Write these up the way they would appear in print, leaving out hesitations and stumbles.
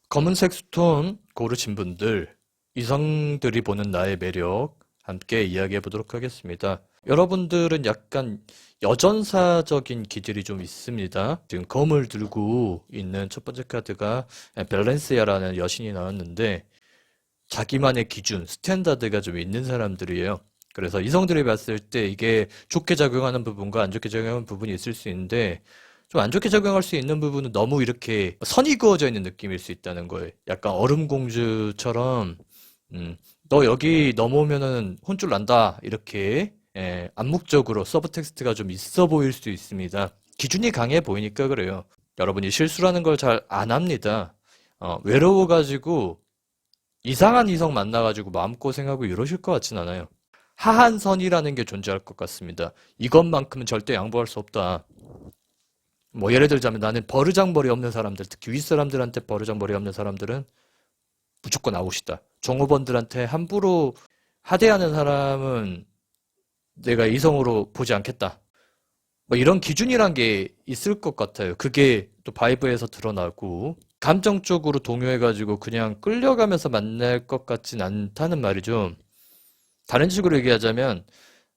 검은색 스톤 고르신 분들, 이성들이 보는 나의 매력 함께 이야기해 보도록 하겠습니다. 여러분들은 약간 여전사적인 기질이 좀 있습니다. 지금 검을 들고 있는 첫 번째 카드가 밸런시아라는 여신이 나왔는데 자기만의 기준, 스탠다드가 좀 있는 사람들이에요. 그래서 이성들이 봤을 때 이게 좋게 작용하는 부분과 안 좋게 작용하는 부분이 있을 수 있는데 좀 안 좋게 작용할 수 있는 부분은 너무 이렇게 선이 그어져 있는 느낌일 수 있다는 거예요. 약간 얼음공주처럼 너 여기 넘어오면은 혼쭐 난다 이렇게 암묵적으로 서브텍스트가 좀 있어 보일 수 있습니다. 기준이 강해 보이니까 그래요. 여러분이 실수라는 걸 잘 안 합니다. 외로워가지고 이상한 이성 만나가지고 마음고생하고 이러실 것 같진 않아요. 하한선이라는 게 존재할 것 같습니다. 이것만큼은 절대 양보할 수 없다. 뭐 예를 들자면 나는 버르장머리 없는 사람들, 특히 윗사람들한테 버르장머리 없는 사람들은 무조건 아웃이다. 종업원들한테 함부로 하대하는 사람은 내가 이성으로 보지 않겠다. 뭐 이런 기준이란 게 있을 것 같아요. 그게 또 바이브에서 드러나고 감정적으로 동요해가지고 그냥 끌려가면서 만날 것 같진 않다는 말이죠. 다른 식으로 얘기하자면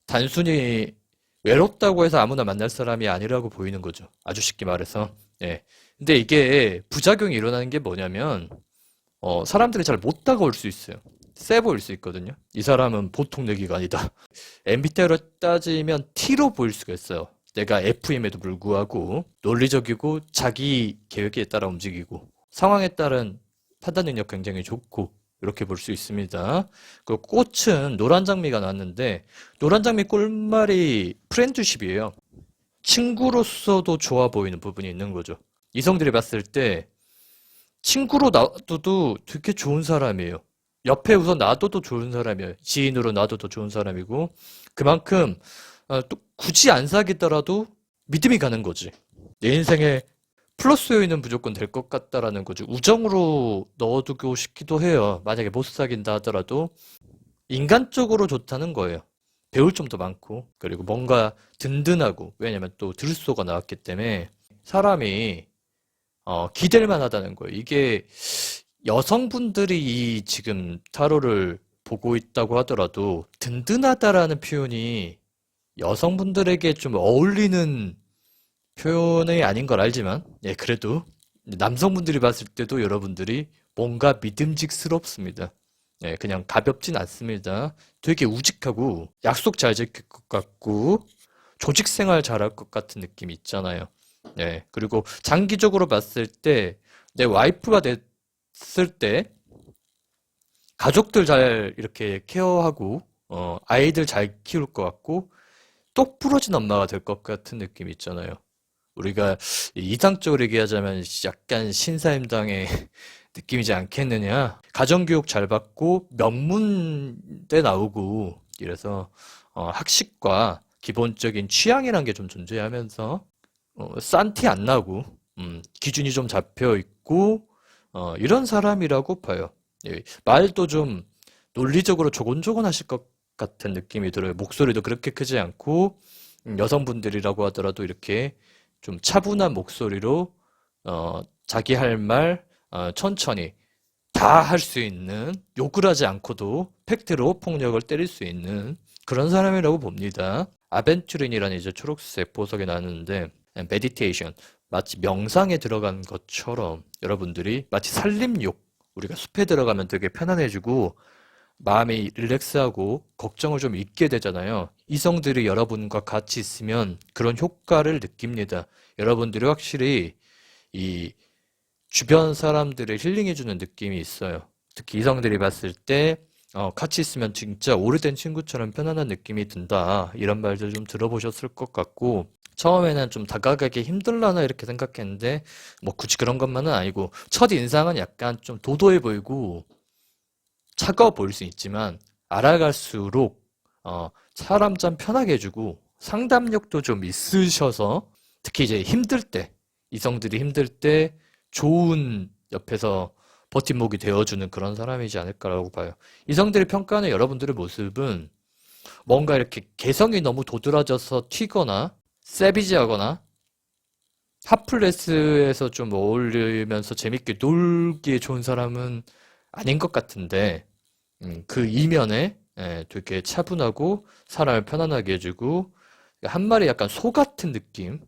단순히 외롭다고 해서 아무나 만날 사람이 아니라고 보이는 거죠. 아주 쉽게 말해서. 예. 근데 이게 부작용이 일어나는 게 뭐냐면 사람들이 잘 못 다가올 수 있어요. 세 보일 수 있거든요. 이 사람은 보통 내기가 아니다. MBTI로 따지면 T로 보일 수가 있어요. 내가 F임에도 불구하고 논리적이고 자기 계획에 따라 움직이고 상황에 따른 판단 능력 굉장히 좋고 이렇게 볼 수 있습니다. 그 꽃은 노란 장미가 나왔는데 노란 장미 꿀말이 프렌드십이에요. 친구로서도 좋아 보이는 부분이 있는 거죠. 이성들이 봤을 때 친구로 놔둬도 되게 좋은 사람이에요. 옆에 우선 놔둬도 좋은 사람이에요. 지인으로 놔둬도 좋은 사람이고 그만큼 또 굳이 안 사귀더라도 믿음이 가는 거지. 내 인생에 플러스 요인은 무조건 될 것 같다라는 거지. 우정으로 넣어두고 싶기도 해요. 만약에 못 사귄다 하더라도 인간적으로 좋다는 거예요. 배울 점도 많고 그리고 뭔가 든든하고 왜냐면 또 드루소가 나왔기 때문에 사람이 기댈 만하다는 거예요. 이게 여성분들이 이 지금 타로를 보고 있다고 하더라도 든든하다라는 표현이 여성분들에게 좀 어울리는 표현이 아닌 걸 알지만, 예, 그래도 남성분들이 봤을 때도 여러분들이 뭔가 믿음직스럽습니다. 예, 그냥 가볍진 않습니다. 되게 우직하고 약속 잘 지킬 것 같고 조직 생활 잘할 것 같은 느낌이 있잖아요. 예, 그리고 장기적으로 봤을 때 내 와이프가 됐을 때 가족들 잘 이렇게 케어하고 아이들 잘 키울 것 같고 똑 부러진 엄마가 될 것 같은 느낌이 있잖아요. 우리가 이상적으로 얘기하자면 약간 신사임당의 느낌이지 않겠느냐. 가정교육 잘 받고 명문대 나오고 이래서 학식과 기본적인 취향이란 게 좀 존재하면서 싼 티 안 나고 기준이 좀 잡혀 있고 이런 사람이라고 봐요. 예, 말도 좀 논리적으로 조곤조곤 하실 것 같은 느낌이 들어요. 목소리도 그렇게 크지 않고 여성분들이라고 하더라도 이렇게 좀 차분한 목소리로 자기 할 말 천천히 다 할 수 있는 욕을 하지 않고도 팩트로 폭력을 때릴 수 있는 그런 사람이라고 봅니다. 아벤투린이라는 이제 초록색 보석이 나왔는데 메디테이션 마치 명상에 들어간 것처럼 여러분들이 마치 산림욕 우리가 숲에 들어가면 되게 편안해지고 마음이 릴렉스하고 걱정을 좀 잊게 되잖아요. 이성들이 여러분과 같이 있으면 그런 효과를 느낍니다. 여러분들이 확실히 이 주변 사람들을 힐링해주는 느낌이 있어요. 특히 이성들이 봤을 때 같이 있으면 진짜 오래된 친구처럼 편안한 느낌이 든다. 이런 말들 좀 들어보셨을 것 같고 처음에는 좀 다가가기 힘들라나 이렇게 생각했는데 뭐 굳이 그런 것만은 아니고 첫 인상은 약간 좀 도도해 보이고 차가워 보일 수 있지만 알아갈수록 사람 좀 편하게 해주고 상담력도 좀 있으셔서 특히 이제 힘들 때, 이성들이 힘들 때 좋은 옆에서 버팀목이 되어주는 그런 사람이지 않을까라고 봐요. 이성들이 평가하는 여러분들의 모습은 뭔가 이렇게 개성이 너무 도드라져서 튀거나 세비지하거나 핫플레스에서 좀 어울리면서 재밌게 놀기에 좋은 사람은 아닌 것 같은데 그 이면에 되게 차분하고 사람을 편안하게 해주고 한 마리 약간 소 같은 느낌,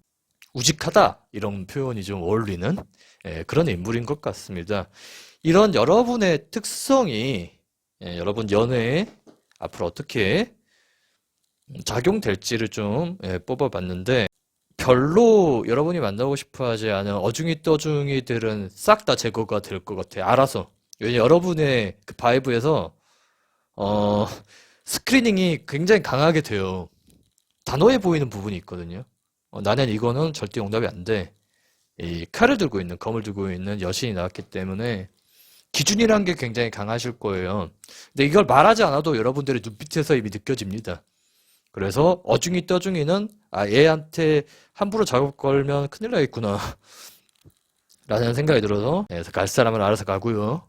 우직하다 이런 표현이 좀 어울리는 그런 인물인 것 같습니다. 이런 여러분의 특성이 여러분 연애에 앞으로 어떻게 작용될지를 좀 뽑아봤는데 별로 여러분이 만나고 싶어 하지 않은 어중이 떠중이들은 싹 다 제거가 될 것 같아요. 알아서. 왜냐 여러분의 그 바이브에서 어, 스크리닝이 굉장히 강하게 돼요. 단호해 보이는 부분이 있거든요. 나는 이거는 절대 용납이 안 돼. 이 칼을 들고 있는, 검을 들고 있는 여신이 나왔기 때문에 기준이란 게 굉장히 강하실 거예요. 근데 이걸 말하지 않아도 여러분들의 눈빛에서 이미 느껴집니다. 그래서 어중이 떠중이는 얘한테 함부로 작업 걸면 큰일 나겠구나 라는 생각이 들어서 갈 사람은 알아서 가고요.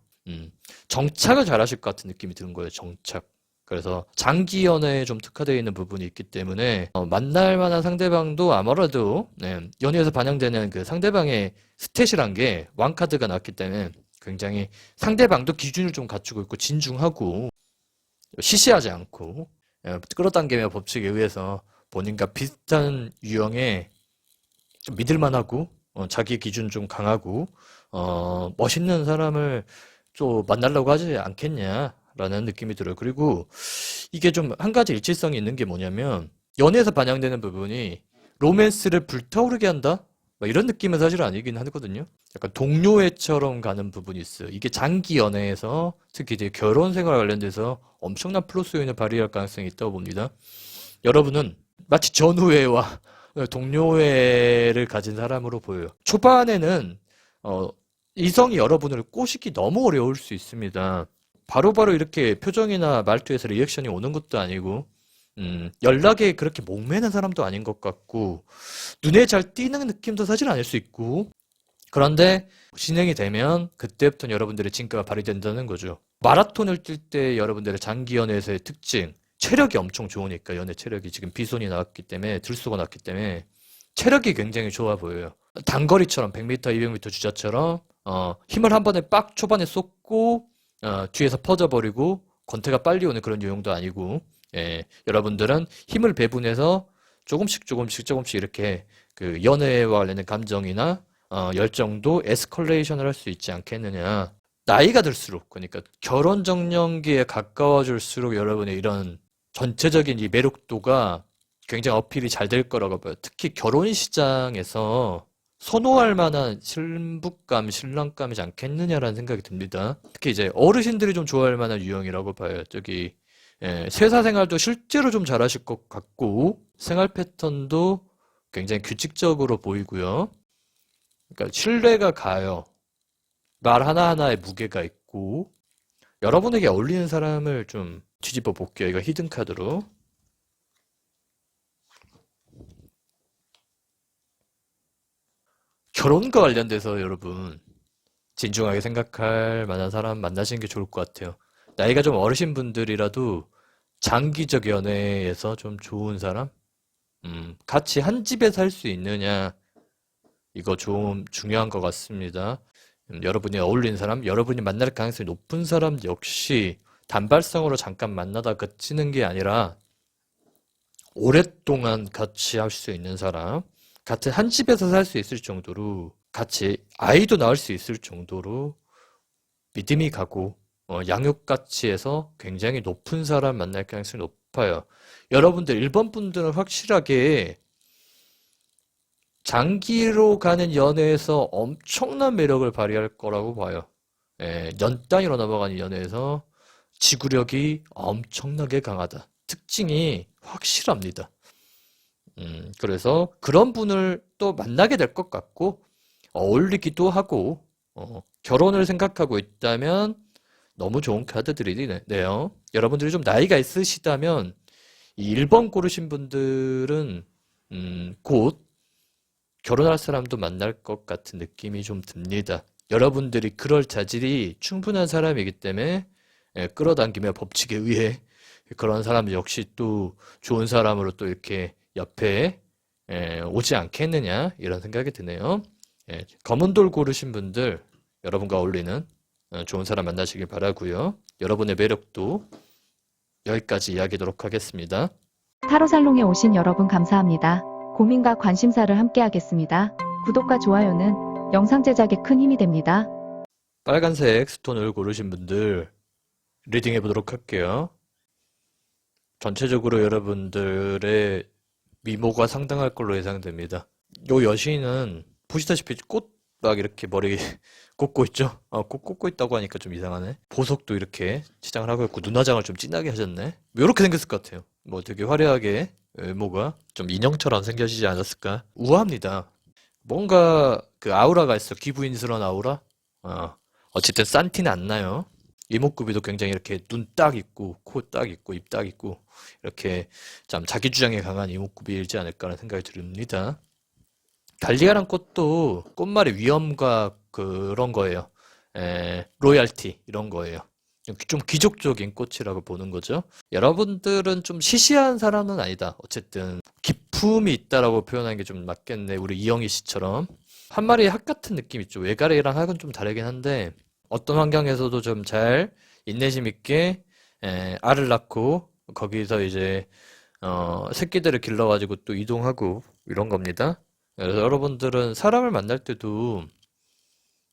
정착을 잘하실 것 같은 느낌이 드는 거예요. 정착. 그래서 장기 연애에 좀 특화되어 있는 부분이 있기 때문에 만날 만한 상대방도 아무래도 연애에서 반영되는 그 상대방의 스탯이란 게 왕카드가 나왔기 때문에 굉장히 상대방도 기준을 좀 갖추고 있고 진중하고 시시하지 않고 끌어당김의 법칙에 의해서 본인과 비슷한 유형의 좀 믿을만하고 자기 기준 좀 강하고 멋있는 사람을 좀 만나려고 하지 않겠냐라는 느낌이 들어요. 그리고 이게 좀 한 가지 일치성이 있는 게 뭐냐면 연애에서 반영되는 부분이 로맨스를 불타오르게 한다? 막 이런 느낌은 사실 아니긴 하거든요. 약간 동료애처럼 가는 부분이 있어요. 이게 장기 연애에서 특히 이제 결혼 생활 관련돼서 엄청난 플러스 요인을 발휘할 가능성이 있다고 봅니다. 여러분은 마치 전우애와 동료애를 가진 사람으로 보여요. 초반에는 이성이 여러분을 꼬시기 너무 어려울 수 있습니다. 바로바로 이렇게 표정이나 말투에서 리액션이 오는 것도 아니고 연락에 그렇게 목매는 사람도 아닌 것 같고 눈에 잘 띄는 느낌도 사실 아닐 수 있고 그런데 진행이 되면 그때부터 여러분들의 진가가 발휘된다는 거죠. 마라톤을 뛸 때 여러분들의 장기 연애에서의 특징 체력이 엄청 좋으니까 연애 체력이 지금 비손이 나왔기 때문에 들쏘가 났기 때문에 체력이 굉장히 좋아 보여요. 단거리처럼 100m, 200m 주자처럼 힘을 한 번에 빡 초반에 쏟고 뒤에서 퍼져버리고 권태가 빨리 오는 그런 유형도 아니고 여러분들은 힘을 배분해서 조금씩 이렇게 그 연애와 관련된 감정이나 열정도 에스컬레이션을 할 수 있지 않겠느냐. 나이가 들수록 그러니까 결혼 정년기에 가까워질수록 여러분의 이런 전체적인 이 매력도가 굉장히 어필이 잘 될 거라고 봐요. 특히 결혼 시장에서 선호할 만한 신부감, 신랑감이지 않겠느냐라는 생각이 듭니다. 특히 이제 어르신들이 좀 좋아할 만한 유형이라고 봐요. 저기 세사 생활도 실제로 좀 잘하실 것 같고 생활 패턴도 굉장히 규칙적으로 보이고요. 그러니까 신뢰가 가요. 말 하나하나에 무게가 있고 여러분에게 어울리는 사람을 좀 뒤집어 볼게요. 이거 히든 카드로. 결혼과 관련돼서 여러분 진중하게 생각할 만한 사람 만나시는 게 좋을 것 같아요. 나이가 좀 어르신 분들이라도 장기적 연애에서 좀 좋은 사람? 같이 한 집에 살 수 있느냐? 이거 좀 중요한 것 같습니다. 여러분이 어울리는 사람, 여러분이 만날 가능성이 높은 사람 역시 단발성으로 잠깐 만나다 그치는 게 아니라 오랫동안 같이 할 수 있는 사람, 같은 한 집에서 살 수 있을 정도로 같이 아이도 낳을 수 있을 정도로 믿음이 가고 양육 가치에서 굉장히 높은 사람 만날 가능성이 높아요. 여러분들 일본 분들은 확실하게 장기로 가는 연애에서 엄청난 매력을 발휘할 거라고 봐요. 년 단위로 넘어가는 연애에서 지구력이 엄청나게 강하다. 특징이 확실합니다. 그래서 그런 분을 또 만나게 될 것 같고 어울리기도 하고 결혼을 생각하고 있다면 너무 좋은 카드들이네요. 여러분들이 좀 나이가 있으시다면 이 1번 고르신 분들은 곧 결혼할 사람도 만날 것 같은 느낌이 좀 듭니다. 여러분들이 그럴 자질이 충분한 사람이기 때문에 끌어당김의 법칙에 의해 그런 사람 역시 또 좋은 사람으로 또 이렇게 옆에 오지 않겠느냐 이런 생각이 드네요. 검은 돌 고르신 분들 여러분과 어울리는 좋은 사람 만나시길 바라고요. 여러분의 매력도 여기까지 이야기하도록 하겠습니다. 타로 살롱에 오신 여러분 감사합니다. 고민과 관심사를 함께 하겠습니다. 구독과 좋아요는 영상 제작에 큰 힘이 됩니다. 빨간색 스톤을 고르신 분들 리딩해 보도록 할게요. 전체적으로 여러분들의 미모가 상당할 걸로 예상됩니다. 요 여신은 보시다시피 꽃 막 이렇게 머리 꽂고 있죠? 꽃 꽂고 있다고 하니까 좀 이상하네. 보석도 이렇게 치장을 하고 있고 눈화장을 좀 진하게 하셨네. 뭐 이렇게 생겼을 것 같아요. 뭐 되게 화려하게 외모가 좀 인형처럼 생겨지지 않았을까? 우아합니다. 뭔가 그 아우라가 있어. 기부인스러운 아우라? 어쨌든 싼 티는 안 나요. 이목구비도 굉장히 이렇게 눈 딱 있고 코 딱 있고 입 딱 있고 이렇게 참 자기 주장에 강한 이목구비이지 않을까라는 생각이 듭니다. 달리아란 꽃도 꽃말의 위엄과 그런 거예요. 로얄티 이런 거예요. 좀 귀족적인 꽃이라고 보는 거죠. 여러분들은 좀 시시한 사람은 아니다. 어쨌든 기품이 있다라고 표현하는 게 좀 맞겠네. 우리 이영희 씨처럼 한 마리의 학 같은 느낌 있죠. 외가래랑 학은 좀 다르긴 한데 어떤 환경에서도 좀 잘 인내심 있게 알을 낳고 거기서 이제 새끼들을 길러가지고 또 이동하고 이런 겁니다. 그래서 여러분들은 사람을 만날 때도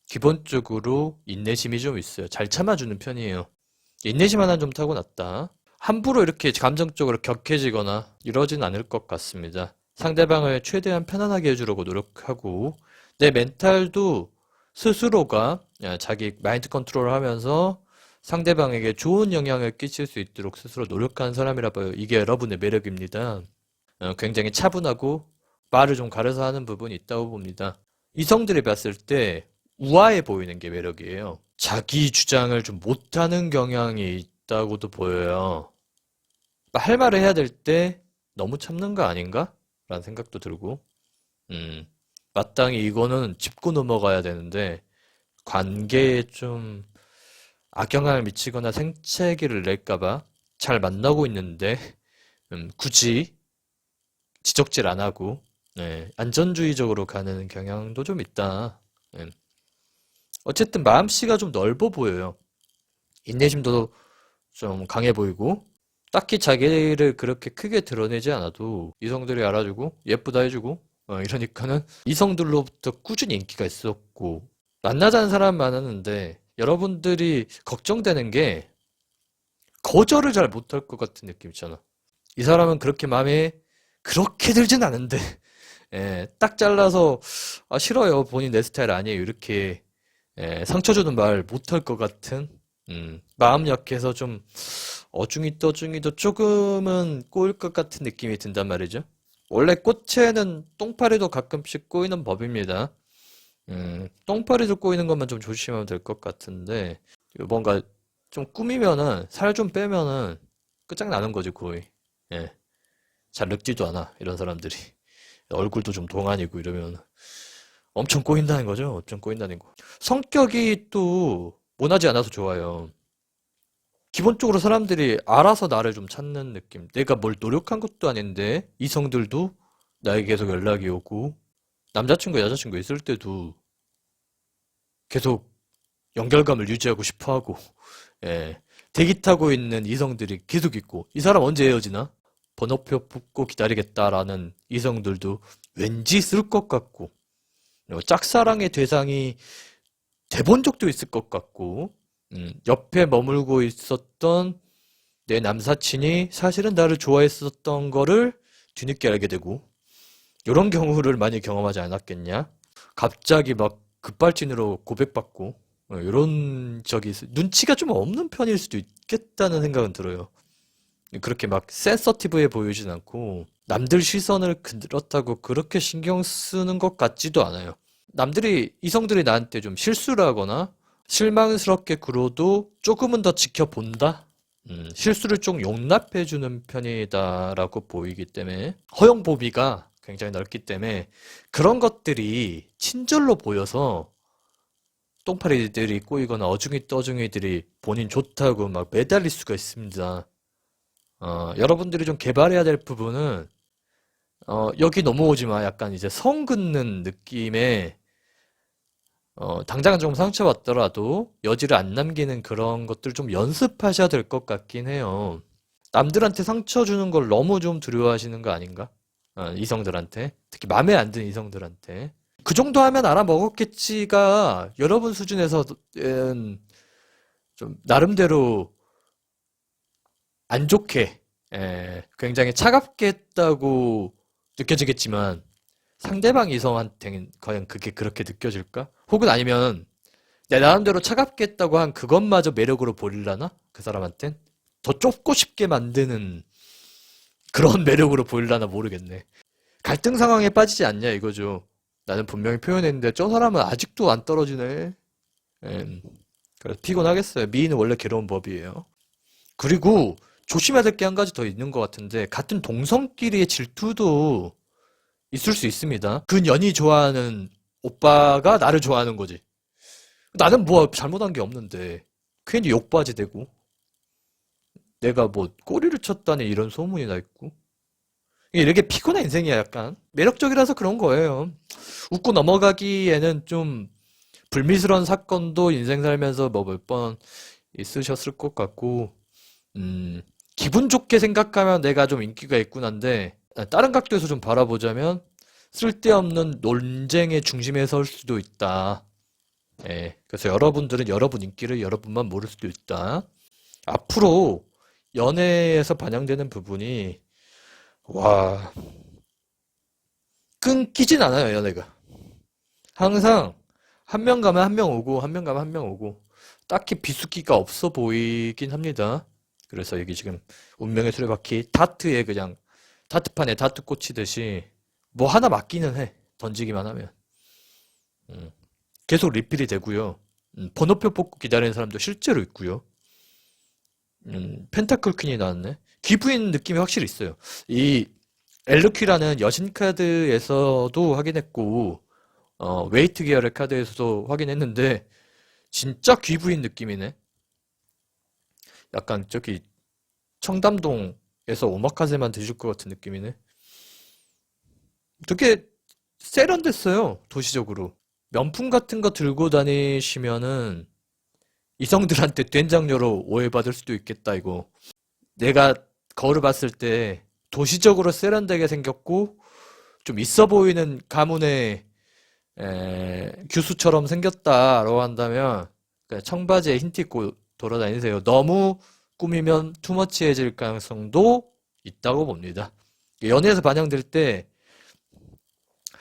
기본적으로 인내심이 좀 있어요. 잘 참아주는 편이에요. 인내심 하나 좀 타고났다. 함부로 이렇게 감정적으로 격해지거나 이러진 않을 것 같습니다. 상대방을 최대한 편안하게 해주려고 노력하고 내 멘탈도 스스로가 자기 마인드 컨트롤을 하면서 상대방에게 좋은 영향을 끼칠 수 있도록 스스로 노력하는 사람이라 봐요. 이게 여러분의 매력입니다. 굉장히 차분하고 말을 좀 가려서 하는 부분이 있다고 봅니다. 이성들이 봤을 때 우아해 보이는 게 매력이에요. 자기 주장을 좀 못하는 경향이 있다고도 보여요. 할 말을 해야 될 때 너무 참는 거 아닌가? 라는 생각도 들고 마땅히 이거는 짚고 넘어가야 되는데 관계에 좀 악영향을 미치거나 생채기를 낼까봐 잘 만나고 있는데 굳이 지적질 안 하고 안전주의적으로 가는 경향도 좀 있다. 어쨌든 마음씨가 좀 넓어 보여요. 인내심도 좀 강해 보이고 딱히 자기를 그렇게 크게 드러내지 않아도 이성들이 알아주고 예쁘다 해주고 이러니까는 이성들로부터 꾸준히 인기가 있었고 만나자는 사람 많았는데 여러분들이 걱정되는 게 거절을 잘 못할 것 같은 느낌 있잖아. 이 사람은 그렇게 마음에 그렇게 들진 않은데 딱 잘라서 싫어요. 본인 내 스타일 아니에요. 이렇게 상처 주는 말 못할 것 같은 마음 약해서 좀 어중이 떠중이도 조금은 꼬일 것 같은 느낌이 든단 말이죠. 원래 꽃에는 똥파리도 가끔씩 꼬이는 법입니다. 똥파리도 꼬이는 것만 좀 조심하면 될 것 같은데 뭔가 좀 꾸미면은 살 좀 빼면은 끝장나는 거지 거의. 잘 늙지도 않아 이런 사람들이. 얼굴도 좀 동안이고 이러면 엄청 꼬인다는 거죠. 엄청 꼬인다는 거. 성격이 또 모나지 않아서 좋아요. 기본적으로 사람들이 알아서 나를 좀 찾는 느낌. 내가 뭘 노력한 것도 아닌데 이성들도 나에게 계속 연락이 오고 남자친구 여자친구 있을 때도 계속 연결감을 유지하고 싶어 하고 대기 타고 있는 이성들이 계속 있고 이 사람 언제 헤어지나? 번호표 붙고 기다리겠다라는 이성들도 왠지 있을 것 같고 짝사랑의 대상이 돼본 적도 있을 것 같고 옆에 머물고 있었던 내 남사친이 사실은 나를 좋아했었던 거를 뒤늦게 알게 되고 이런 경우를 많이 경험하지 않았겠냐? 갑자기 막 급발진으로 고백받고 이런 적이 눈치가 좀 없는 편일 수도 있겠다는 생각은 들어요. 그렇게 막 센서티브해 보이진 않고 남들 시선을 그렇다고 그렇게 신경 쓰는 것 같지도 않아요. 남들이 이성들이 나한테 좀 실수를 하거나 실망스럽게 굴어도 조금은 더 지켜본다? 실수를 좀 용납해주는 편이다라고 보이기 때문에 허용보비가 굉장히 넓기 때문에 그런 것들이 친절로 보여서 똥파리들이 꼬이거나 어중이 떠중이들이 본인 좋다고 막 매달릴 수가 있습니다. 여러분들이 좀 개발해야 될 부분은 여기 넘어오지 마. 약간 이제 성 긋는 느낌의 당장은 좀 상처받더라도 여지를 안 남기는 그런 것들 좀 연습하셔야 될 것 같긴 해요. 남들한테 상처 주는 걸 너무 좀 두려워하시는 거 아닌가? 이성들한테. 특히 마음에 안 드는 이성들한테. 그 정도 하면 알아먹었겠지가 여러분 수준에서는 좀 나름대로 안 좋게, 굉장히 차갑게 했다고 느껴지겠지만 상대방 이성한테는 과연 그게 그렇게 느껴질까? 혹은 아니면 내 나름대로 차갑게 했다고 한 그것마저 매력으로 보이려나? 그 사람한텐? 더 좁고 싶게 만드는 그런 매력으로 보이려나 모르겠네. 갈등 상황에 빠지지 않냐 이거죠. 나는 분명히 표현했는데 저 사람은 아직도 안 떨어지네. 그래서 피곤하겠어요. 미인은 원래 괴로운 법이에요. 그리고 조심해야 될 게 한 가지 더 있는 것 같은데 같은 동성끼리의 질투도 있을 수 있습니다. 그 연이 좋아하는 오빠가 나를 좋아하는 거지. 나는 뭐 잘못한 게 없는데 괜히 욕바지 되고 내가 뭐 꼬리를 쳤다니 이런 소문이 나 있고 이게 이렇게 피곤한 인생이야 약간. 매력적이라서 그런 거예요. 웃고 넘어가기에는 좀 불미스러운 사건도 인생 살면서 뭐 몇 번 있으셨을 것 같고 기분 좋게 생각하면 내가 좀 인기가 있구나인데 다른 각도에서 좀 바라보자면 쓸데없는 논쟁의 중심에 설 수도 있다. 예, 그래서 여러분들은 여러분 인기를 여러분만 모를 수도 있다. 앞으로 연애에서 반영되는 부분이 와 끊기진 않아요 연애가. 항상 한 명 가면 한 명 오고 한 명 가면 한 명 오고 딱히 비수기가 없어 보이긴 합니다. 그래서 여기 지금 운명의 수레바퀴 다트에 그냥 다트판에 다트 꽂히듯이 뭐 하나 맞기는 해. 던지기만 하면. 음, 계속 리필이 되고요. 번호표 뽑고 기다리는 사람도 실제로 있고요. 펜타클 퀸이 나왔네. 귀부인 느낌이 확실히 있어요. 이 엘르퀴라는 여신 카드에서도 확인했고 웨이트 계열의 카드에서도 확인했는데 진짜 귀부인 느낌이네. 약간 저기 청담동에서 오마카세만 드실 것 같은 느낌이네. 되게 세련됐어요, 도시적으로. 명품 같은 거 들고 다니시면은 이성들한테 된장녀로 오해받을 수도 있겠다, 이거. 내가 거울을 봤을 때 도시적으로 세련되게 생겼고 좀 있어 보이는 가문의 규수처럼 생겼다라고 한다면 그냥 청바지에 흰티 입고 돌아다니세요. 너무 꾸미면 투머치해질 가능성도 있다고 봅니다. 연애에서 반영될 때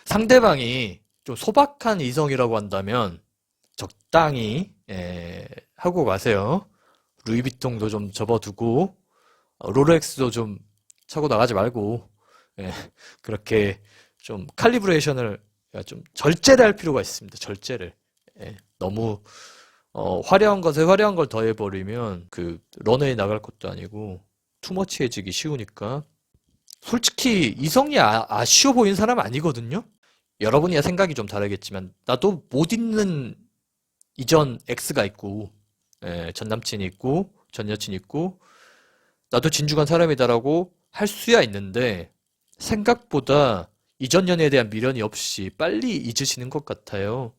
상대방이 좀 소박한 이성이라고 한다면 적당히 하고 가세요. 루이비통도 좀 접어두고 롤렉스도 좀 차고 나가지 말고 예, 그렇게 좀 칼리브레이션을 좀 절제를 할 필요가 있습니다. 절제를. 너무 화려한 것에 화려한 걸 더해버리면 그 런웨이 나갈 것도 아니고 투머치해지기 쉬우니까. 솔직히 이성이 아쉬워 보이는 사람 아니거든요. 여러분이야 생각이 좀 다르겠지만 나도 못 잊는 이전 X가 있고 전 남친이 있고 전 여친이 있고 나도 진중한 사람이다라고 할 수야 있는데 생각보다 이전 연애에 대한 미련이 없이 빨리 잊으시는 것 같아요.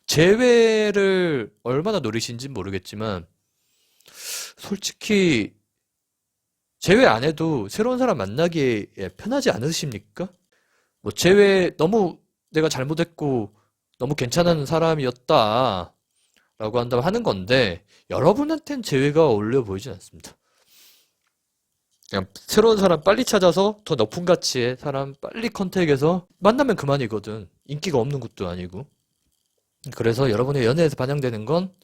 재회를 얼마나 노리신지 모르겠지만 솔직히 재회 안 해도 새로운 사람 만나기에 편하지 않으십니까? 뭐 재회 너무 내가 잘못했고 너무 괜찮은 사람이었다 라고 한다면 하는 건데 여러분한텐 재회가 어울려 보이진 않습니다. 그냥 새로운 사람 빨리 찾아서 더 높은 가치의 사람 빨리 컨택해서 만나면 그만이거든. 인기가 없는 것도 아니고. 그래서 여러분의 연애에서 반영되는 건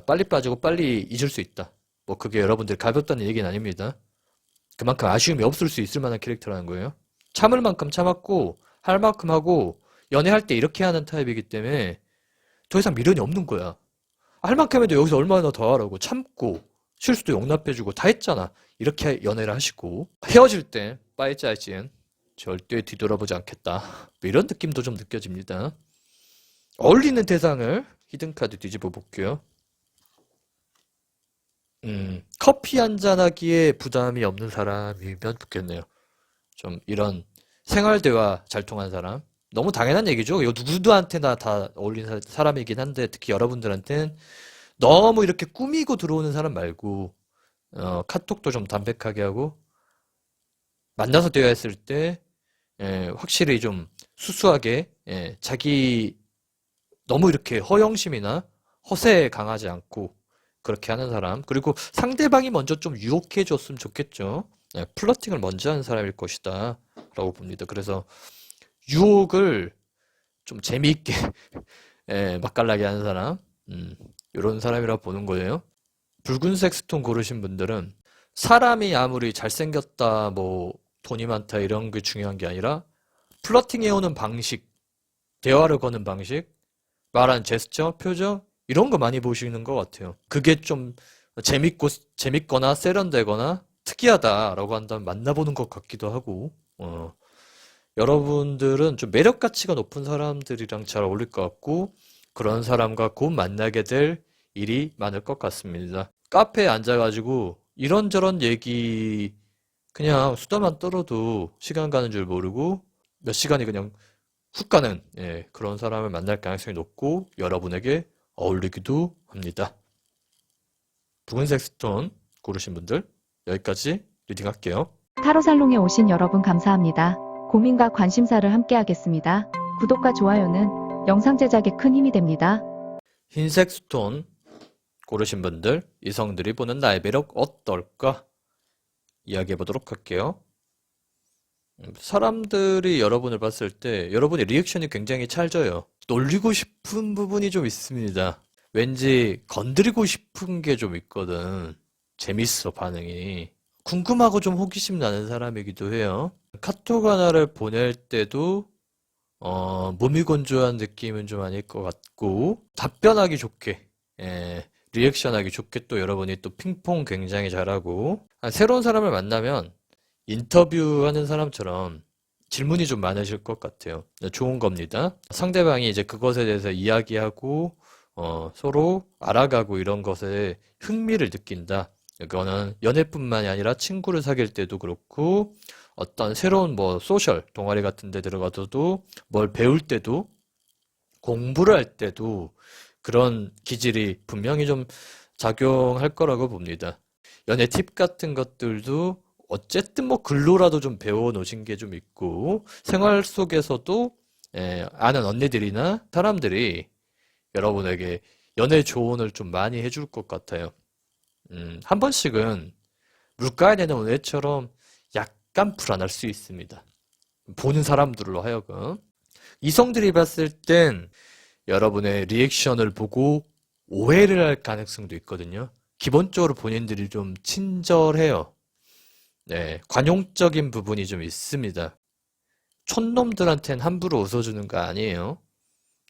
빨리 빠지고 빨리 잊을 수 있다. 뭐 그게 여러분들 가볍다는 얘기는 아닙니다. 그만큼 아쉬움이 없을 수 있을 만한 캐릭터라는 거예요. 참을 만큼 참았고 할 만큼 하고 연애할 때 이렇게 하는 타입이기 때문에 더 이상 미련이 없는 거야. 할 만큼 해도 여기서 얼마나 더 하라고 참고 실수도 용납해주고 다 했잖아. 이렇게 연애를 하시고 헤어질 때 빠이짜이지엔 절대 뒤돌아보지 않겠다. 뭐 이런 느낌도 좀 느껴집니다. 어울리는 대상을 히든카드 뒤집어 볼게요. 커피 한잔 하기에 부담이 없는 사람이면 좋겠네요. 좀 이런 생활대화 잘 통하는 사람. 너무 당연한 얘기죠. 이거 누구한테나 다 어울리는 사람이긴 한데, 특히 여러분들한테는 너무 이렇게 꾸미고 들어오는 사람 말고, 카톡도 좀 담백하게 하고, 만나서 대화했을 때, 확실히 좀 수수하게, 자기 너무 이렇게 허영심이나 허세에 강하지 않고, 그렇게 하는 사람. 그리고 상대방이 먼저 좀 유혹해 줬으면 좋겠죠. 플러팅을 먼저 하는 사람일 것이다. 라고 봅니다. 그래서 유혹을 좀 재미있게 맛깔나게 하는 사람. 이런 사람이라고 보는 거예요. 붉은색 스톤 고르신 분들은 사람이 아무리 잘생겼다, 뭐 돈이 많다 이런 게 중요한 게 아니라 플러팅 해오는 방식, 대화를 거는 방식, 말하는 제스처, 표정 이런 거 많이 보시는 것 같아요. 그게 좀 재밌거나 세련되거나 특이하다라고 한다면 만나보는 것 같기도 하고, 여러분들은 좀 매력 가치가 높은 사람들이랑 잘 어울릴 것 같고, 그런 사람과 곧 만나게 될 일이 많을 것 같습니다. 카페에 앉아가지고 이런저런 얘기 그냥 수다만 떨어도 시간 가는 줄 모르고 몇 시간이 그냥 훅 가는 그런 사람을 만날 가능성이 높고 여러분에게 어울리기도 합니다. 붉은색 스톤 고르신 분들 여기까지 리딩할게요. 타로 살롱에 오신 여러분 감사합니다. 고민과 관심사를 함께 하겠습니다. 구독과 좋아요는 영상 제작에 큰 힘이 됩니다. 흰색 스톤 고르신 분들 이성들이 보는 나의 매력 어떨까? 이야기해 보도록 할게요. 사람들이 여러분을 봤을 때 여러분의 리액션이 굉장히 찰져요. 놀리고 싶은 부분이 좀 있습니다. 왠지 건드리고 싶은 게 좀 있거든. 재밌어, 반응이. 궁금하고 좀 호기심 나는 사람이기도 해요. 카톡 하나를 보낼 때도 무미건조한 느낌은 좀 아닐 것 같고 답변하기 좋게 리액션하기 좋게 또 여러분이 또 핑퐁 굉장히 잘하고 새로운 사람을 만나면 인터뷰하는 사람처럼 질문이 좀 많으실 것 같아요. 좋은 겁니다. 상대방이 이제 그것에 대해서 이야기하고 서로 알아가고 이런 것에 흥미를 느낀다. 이거는 연애뿐만이 아니라 친구를 사귈 때도 그렇고 어떤 새로운 뭐 소셜 동아리 같은 데 들어가서도 뭘 배울 때도 공부를 할 때도 그런 기질이 분명히 좀 작용할 거라고 봅니다. 연애 팁 같은 것들도 어쨌든 뭐 글로라도 좀 배워 놓으신 게 좀 있고 생활 속에서도 아는 언니들이나 사람들이 여러분에게 연애 조언을 좀 많이 해줄 것 같아요. 한 번씩은 물가에 내는 은혜처럼 약간 불안할 수 있습니다. 보는 사람들로 하여금. 이성들이 봤을 땐 여러분의 리액션을 보고 오해를 할 가능성도 있거든요. 기본적으로 본인들이 좀 친절해요. 네, 관용적인 부분이 좀 있습니다. 촌놈들한텐 함부로 웃어주는 거 아니에요.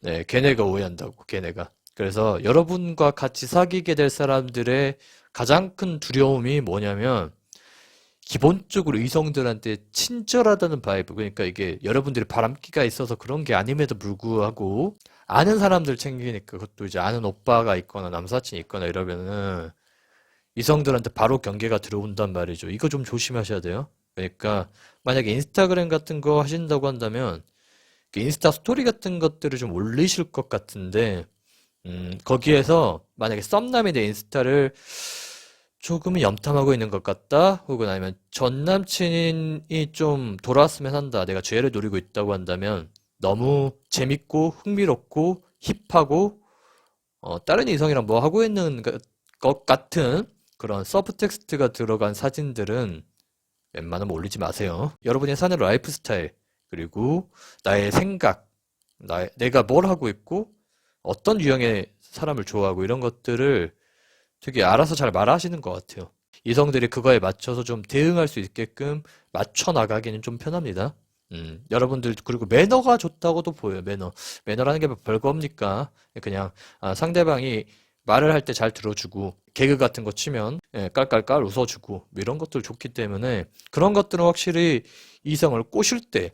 네, 걔네가 오해한다고, 걔네가. 그래서 여러분과 같이 사귀게 될 사람들의 가장 큰 두려움이 뭐냐면, 기본적으로 이성들한테 친절하다는 바이브. 그러니까 이게 여러분들이 바람기가 있어서 그런 게 아님에도 불구하고, 아는 사람들 챙기니까, 그것도 이제 아는 오빠가 있거나 남사친이 있거나 이러면은, 이성들한테 바로 경계가 들어온단 말이죠. 이거 좀 조심하셔야 돼요. 그러니까, 만약에 인스타그램 같은 거 하신다고 한다면, 그 인스타 스토리 같은 것들을 좀 올리실 것 같은데, 거기에서 만약에 썸남이 내 인스타를 조금은 염탐하고 있는 것 같다, 혹은 아니면 전 남친이 좀 돌아왔으면 한다, 내가 죄를 노리고 있다고 한다면, 너무 재밌고 흥미롭고 힙하고, 다른 이성이랑 뭐 하고 있는 것 같은 그런 서브텍스트가 들어간 사진들은 웬만하면 올리지 마세요. 여러분이 사는 라이프 스타일, 그리고 나의 생각, 내가 뭘 하고 있고, 어떤 유형의 사람을 좋아하고 이런 것들을 되게 알아서 잘 말하시는 것 같아요. 이성들이 그거에 맞춰서 좀 대응할 수 있게끔 맞춰 나가기는 좀 편합니다. 여러분들, 그리고 매너가 좋다고도 보여요, 매너. 매너라는 게 별거 없니까. 그냥, 상대방이 말을 할 때 잘 들어주고, 개그 같은 거 치면 깔깔깔 웃어주고 뭐 이런 것들 좋기 때문에 그런 것들은 확실히 이성을 꼬실 때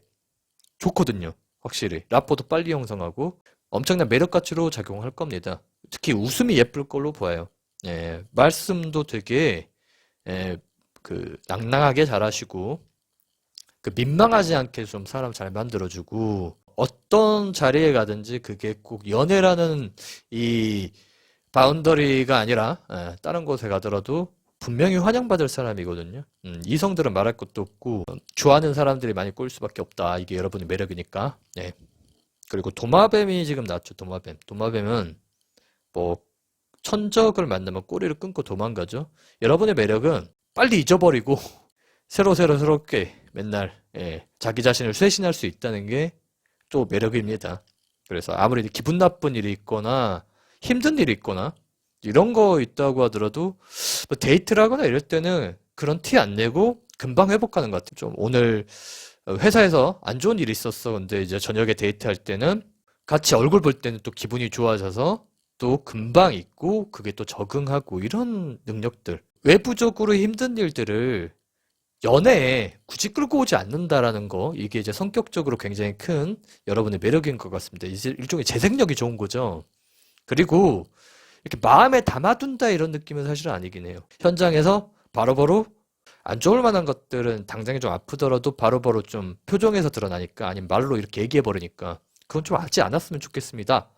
좋거든요. 확실히 라포도 빨리 형성하고 엄청난 매력 가치로 작용할 겁니다. 특히 웃음이 예쁠 걸로 보여요. 말씀도 되게 낭낭하게 잘하시고 민망하지 않게 좀 사람 잘 만들어주고 어떤 자리에 가든지 그게 꼭 연애라는 이 바운더리가 아니라 다른 곳에 가더라도 분명히 환영받을 사람이거든요. 이성들은 말할 것도 없고 좋아하는 사람들이 많이 꼬일 수밖에 없다. 이게 여러분의 매력이니까. 네. 그리고 도마뱀이 지금 나왔죠. 도마뱀. 도마뱀은 뭐 천적을 만나면 꼬리를 끊고 도망가죠. 여러분의 매력은 빨리 잊어버리고 새롭게 맨날 자기 자신을 쇄신할 수 있다는 게 또 매력입니다. 그래서 아무리 기분 나쁜 일이 있거나 힘든 일이 있거나 이런 거 있다고 하더라도 뭐 데이트를 하거나 이럴 때는 그런 티 안 내고 금방 회복하는 것 같아요. 좀 오늘 회사에서 안 좋은 일이 있었어. 근데 이제 저녁에 데이트할 때는 같이 얼굴 볼 때는 또 기분이 좋아져서 또 금방 잊고 그게 또 적응하고 이런 능력들. 외부적으로 힘든 일들을 연애에 굳이 끌고 오지 않는다라는 거, 이게 이제 성격적으로 굉장히 큰 여러분의 매력인 것 같습니다. 이제 일종의 재생력이 좋은 거죠. 그리고 이렇게 마음에 담아둔다 이런 느낌은 사실은 아니긴 해요. 현장에서 바로바로 안 좋을 만한 것들은 당장에 좀 아프더라도 바로바로 좀 표정에서 드러나니까 아니면 말로 이렇게 얘기해버리니까 그건 좀 하지 않았으면 좋겠습니다.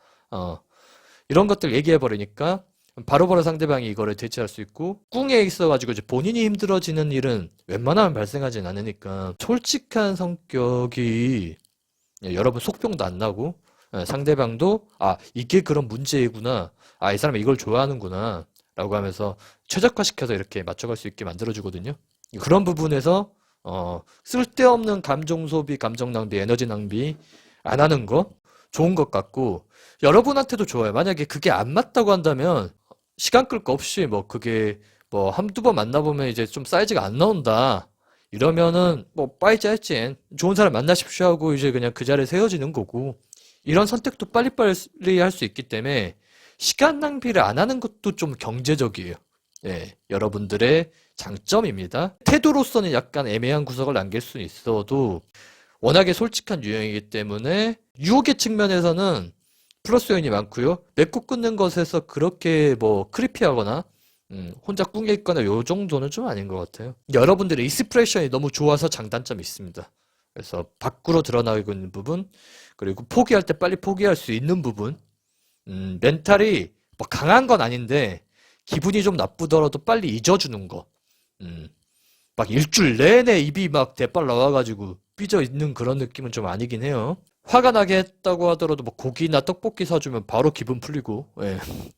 이런 것들 얘기해버리니까 바로바로 상대방이 이거를 대체할 수 있고 꿍에 있어가지고 이제 본인이 힘들어지는 일은 웬만하면 발생하진 않으니까 솔직한 성격이 여러분 속병도 안 나고 상대방도 이게 그런 문제이구나, 이 사람이 이걸 좋아하는구나 라고 하면서 최적화시켜서 이렇게 맞춰갈 수 있게 만들어주거든요. 그런 부분에서 쓸데없는 감정 소비, 감정 낭비, 에너지 낭비 안 하는 거 좋은 것 같고 여러분한테도 좋아요. 만약에 그게 안 맞다고 한다면 시간 끌 거 없이 뭐 그게 뭐 한두 번 만나보면 이제 좀 사이즈가 안 나온다 이러면은 뭐 빠이짜이찐 좋은 사람 만나십시오 하고 이제 그냥 그 자리에서 헤어지는 거고, 이런 선택도 빨리빨리 할 수 있기 때문에 시간 낭비를 안 하는 것도 좀 경제적이에요. 여러분들의 장점입니다. 태도로서는 약간 애매한 구석을 남길 수는 있어도 워낙에 솔직한 유형이기 때문에 유혹의 측면에서는 플러스 요인이 많고요. 맺고 끊는 것에서 그렇게 뭐 크리피하거나 혼자 꿍에 있거나 요 정도는 좀 아닌 것 같아요. 여러분들의 익스프레션이 너무 좋아서 장단점이 있습니다. 그래서 밖으로 드러나고 있는 부분, 그리고 포기할 때 빨리 포기할 수 있는 부분, 멘탈이 뭐 강한 건 아닌데 기분이 좀 나쁘더라도 빨리 잊어주는 거. 막 일주일 내내 입이 막 대빨 나와가지고 삐져 있는 그런 느낌은 좀 아니긴 해요. 화가 나게 했다고 하더라도 뭐 고기나 떡볶이 사주면 바로 기분 풀리고,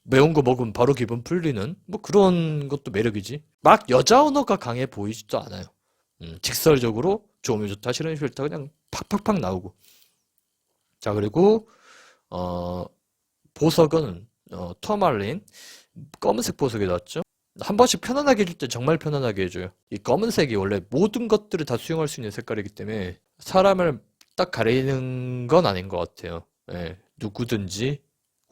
매운 거 먹으면 바로 기분 풀리는 뭐 그런 것도 매력이지. 막 여자 언어가 강해 보이지도 않아요. 직설적으로 좋으면 좋다, 싫으면 싫다 그냥 팍팍팍 나오고. 자, 그리고 보석은 터말린 검은색 보석이 나왔죠. 한 번씩 편안하게 해줄 때 정말 편안하게 해줘요. 이 검은색이 원래 모든 것들을 다 수용할 수 있는 색깔이기 때문에 사람을 딱 가리는 건 아닌 것 같아요. 누구든지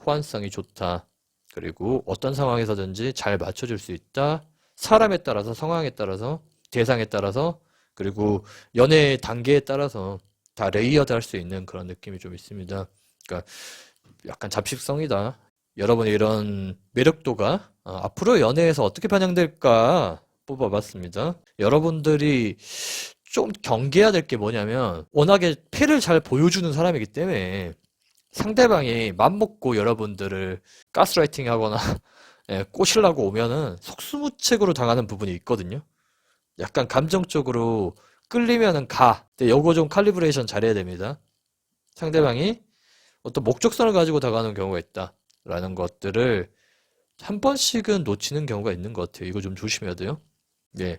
호환성이 좋다. 그리고 어떤 상황에서든지 잘 맞춰줄 수 있다. 사람에 따라서, 상황에 따라서, 대상에 따라서, 그리고 연애 단계에 따라서 다 레이어드 할 수 있는 그런 느낌이 좀 있습니다. 그러니까 약간 잡식성이다. 여러분의 이런 매력도가 앞으로 연애에서 어떻게 반영될까 뽑아봤습니다. 여러분들이 좀 경계해야 될 게 뭐냐면 워낙에 패를 잘 보여주는 사람이기 때문에 상대방이 맘먹고 여러분들을 가스라이팅 하거나 꼬시려고 오면은 속수무책으로 당하는 부분이 있거든요. 약간 감정적으로 끌리면은 근데 요거 좀 칼리브레이션 잘해야 됩니다. 상대방이 어떤 목적성을 가지고 다가오는 경우가 있다 라는 것들을 한 번씩은 놓치는 경우가 있는 것 같아요. 이거 좀 조심해야 돼요.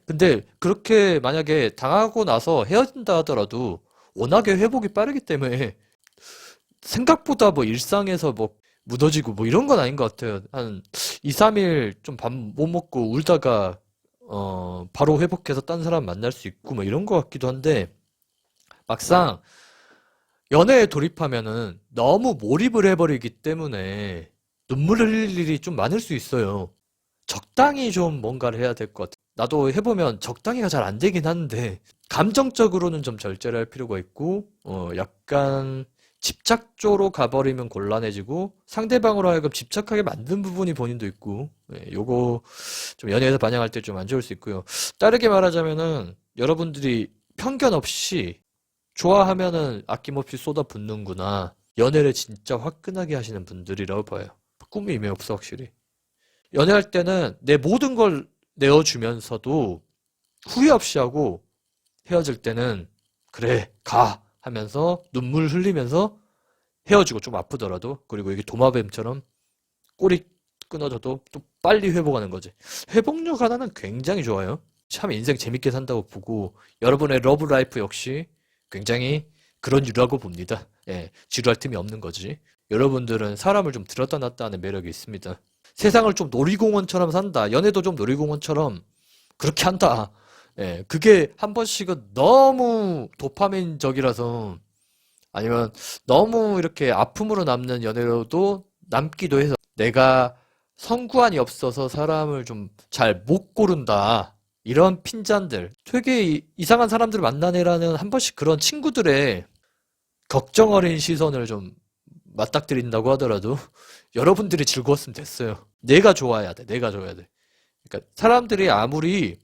근데 그렇게 만약에 당하고 나서 헤어진다 하더라도 워낙에 회복이 빠르기 때문에 생각보다 뭐 일상에서 뭐 무너지고 뭐 이런 건 아닌 것 같아요. 한 2, 3일 좀 밥 못 먹고 울다가 바로 회복해서 딴 사람 만날 수 있고 뭐 이런 것 같기도 한데, 막상 연애에 돌입하면은 너무 몰입을 해버리기 때문에 눈물 흘릴 일이 좀 많을 수 있어요. 적당히 좀 뭔가를 해야 될 것 같아. 나도 해보면 적당히가 잘 안 되긴 하는데, 감정적으로는 좀 절제를 할 필요가 있고, 약간 집착조로 가버리면 곤란해지고, 상대방으로 하여금 집착하게 만든 부분이 본인도 있고, 요거 좀 연애에서 반영할 때 좀 안 좋을 수 있고요. 다르게 말하자면은, 여러분들이 편견 없이 좋아하면은 아낌없이 쏟아붓는구나. 연애를 진짜 화끈하게 하시는 분들이라고 봐요. 꿈이 이미 없어, 확실히. 연애할 때는 내 모든 걸 내어주면서도 후회 없이 하고 헤어질 때는 그래, 가! 하면서 눈물 흘리면서 헤어지고 좀 아프더라도 그리고 이게 도마뱀처럼 꼬리 끊어져도 또 빨리 회복하는 거지. 회복력 하나는 굉장히 좋아요. 참 인생 재밌게 산다고 보고 여러분의 러브라이프 역시 굉장히 그런 유라고 봅니다. 예, 지루할 틈이 없는 거지. 여러분들은 사람을 좀 들었다 놨다 하는 매력이 있습니다. 세상을 좀 놀이공원처럼 산다. 연애도 좀 놀이공원처럼 그렇게 한다. 예, 그게 한 번씩은 너무 도파민적이라서 아니면 너무 이렇게 아픔으로 남는 연애로도 남기도 해서 내가 성구안이 없어서 사람을 좀 잘 못 고른다. 이런 핀잔들, 되게 이상한 사람들을 만나네라는 한 번씩 그런 친구들의 걱정 어린 시선을 좀 맞닥뜨린다고 하더라도 여러분들이 즐거웠으면 됐어요. 내가 좋아야 돼. 내가 좋아야 돼. 그러니까 사람들이 아무리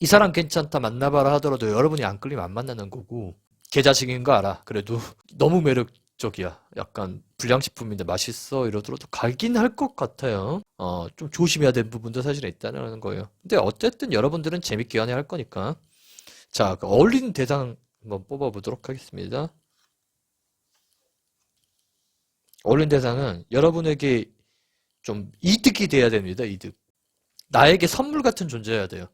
이 사람 괜찮다 만나봐라 하더라도 여러분이 안 끌리면 안 만나는 거고 걔 자식인 거 알아. 그래도 너무 매력적이야. 약간 불량식품인데 맛있어 이러더라도 가긴 할 것 같아요. 좀 조심해야 되는 부분도 사실은 있다는 거예요. 근데 어쨌든 여러분들은 재밌게 연애할 거니까. 자, 그 어울리는 대상 한번 뽑아보도록 하겠습니다. 어울리는 대상은 여러분에게 좀 이득이 돼야 됩니다. 이득. 나에게 선물 같은 존재여야 돼요.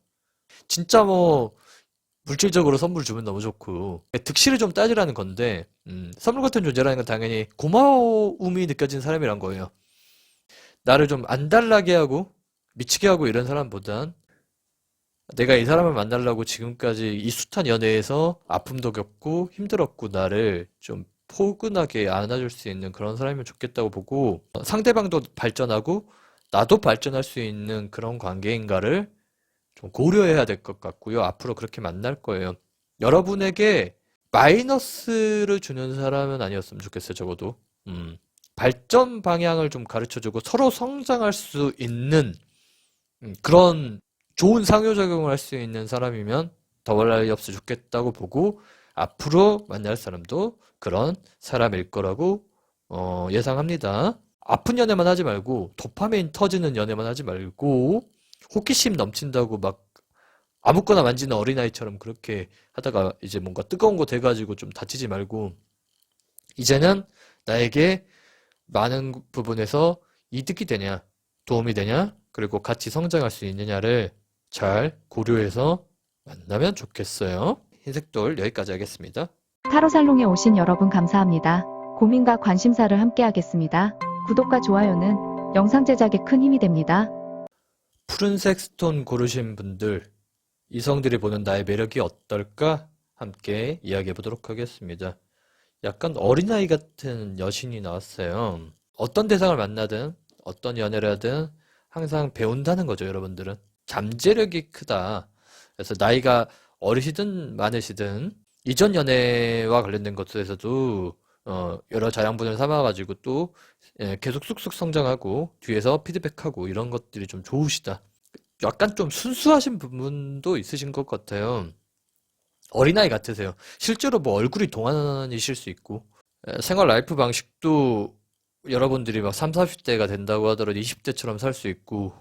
진짜 뭐 물질적으로 선물 주면 너무 좋고 득실을 좀 따지라는 건데 선물 같은 존재라는 건 당연히 고마움이 느껴진 사람이란 거예요. 나를 좀 안달나게 하고 미치게 하고 이런 사람보단 내가 이 사람을 만나려고 지금까지 이 숱한 연애에서 아픔도 겪고 힘들었고 나를 좀 포근하게 안아줄 수 있는 그런 사람이면 좋겠다고 보고 상대방도 발전하고 나도 발전할 수 있는 그런 관계인가를 좀 고려해야 될 것 같고요. 앞으로 그렇게 만날 거예요. 여러분에게 마이너스를 주는 사람은 아니었으면 좋겠어요. 적어도. 발전 방향을 좀 가르쳐주고 서로 성장할 수 있는 그런 좋은 상호작용을 할 수 있는 사람이면 더할 나위 없이 좋겠다고 보고 앞으로 만날 사람도 그런 사람일 거라고 예상합니다. 아픈 연애만 하지 말고 도파민 터지는 연애만 하지 말고 호기심 넘친다고 막 아무거나 만지는 어린아이처럼 그렇게 하다가 이제 뭔가 뜨거운 거 돼가지고 좀 다치지 말고 이제는 나에게 많은 부분에서 이득이 되냐, 도움이 되냐, 그리고 같이 성장할 수 있느냐를 잘 고려해서 만나면 좋겠어요. 흰색돌 여기까지 하겠습니다. 타로살롱에 오신 여러분 감사합니다. 고민과 관심사를 함께하겠습니다. 구독과 좋아요는 영상 제작에 큰 힘이 됩니다. 푸른색 스톤 고르신 분들, 이성들이 보는 나의 매력이 어떨까? 함께 이야기해 보도록 하겠습니다. 약간 어린아이 같은 여신이 나왔어요. 어떤 대상을 만나든, 어떤 연애를 하든 항상 배운다는 거죠, 여러분들은. 잠재력이 크다. 그래서 나이가 어리시든 많으시든, 이전 연애와 관련된 것에서도 여러 자양분을 삼아가지고 또 계속 쑥쑥 성장하고 뒤에서 피드백하고 이런 것들이 좀 좋으시다. 약간 좀 순수하신 부분도 있으신 것 같아요. 어린아이 같으세요. 실제로 뭐 얼굴이 동안이실 수 있고 생활 라이프 방식도 여러분들이 막 3, 40대가 된다고 하더라도 20대처럼 살 수 있고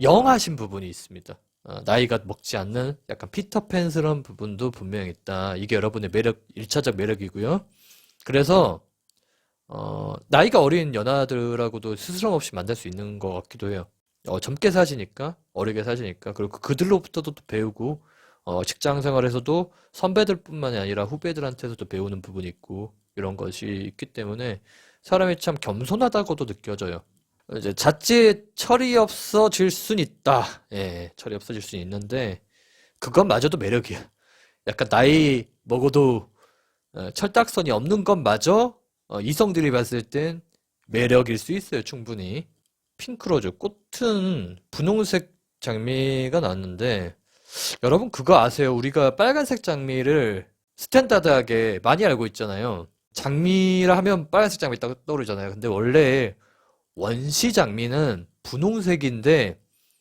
영하신 부분이 있습니다. 나이가 먹지 않는 약간 피터팬스러운 부분도 분명히 있다. 이게 여러분의 매력, 1차적 매력이고요. 그래서 나이가 어린 연하들하고도 스스럼 없이 만날 수 있는 것 같기도 해요. 젊게 사시니까, 어리게 사시니까, 그리고 그들로부터도 또 배우고, 직장 생활에서도 선배들뿐만이 아니라 후배들한테서도 배우는 부분이 있고, 이런 것이 있기 때문에 사람이 참 겸손하다고도 느껴져요. 이제 자칫 철이 없어질 순 있다. 예, 철이 없어질 순 있는데, 그것마저도 매력이야. 약간 나이 먹어도 철딱선이 없는 것마저 이성들이 봤을 땐 매력일 수 있어요, 충분히. 핑크로즈, 꽃은 분홍색 장미가 나왔는데, 여러분 그거 아세요? 우리가 빨간색 장미를 스탠다드하게 많이 알고 있잖아요. 장미라 하면 빨간색 장미 딱 떠오르잖아요. 근데 원래 원시 장미는 분홍색인데,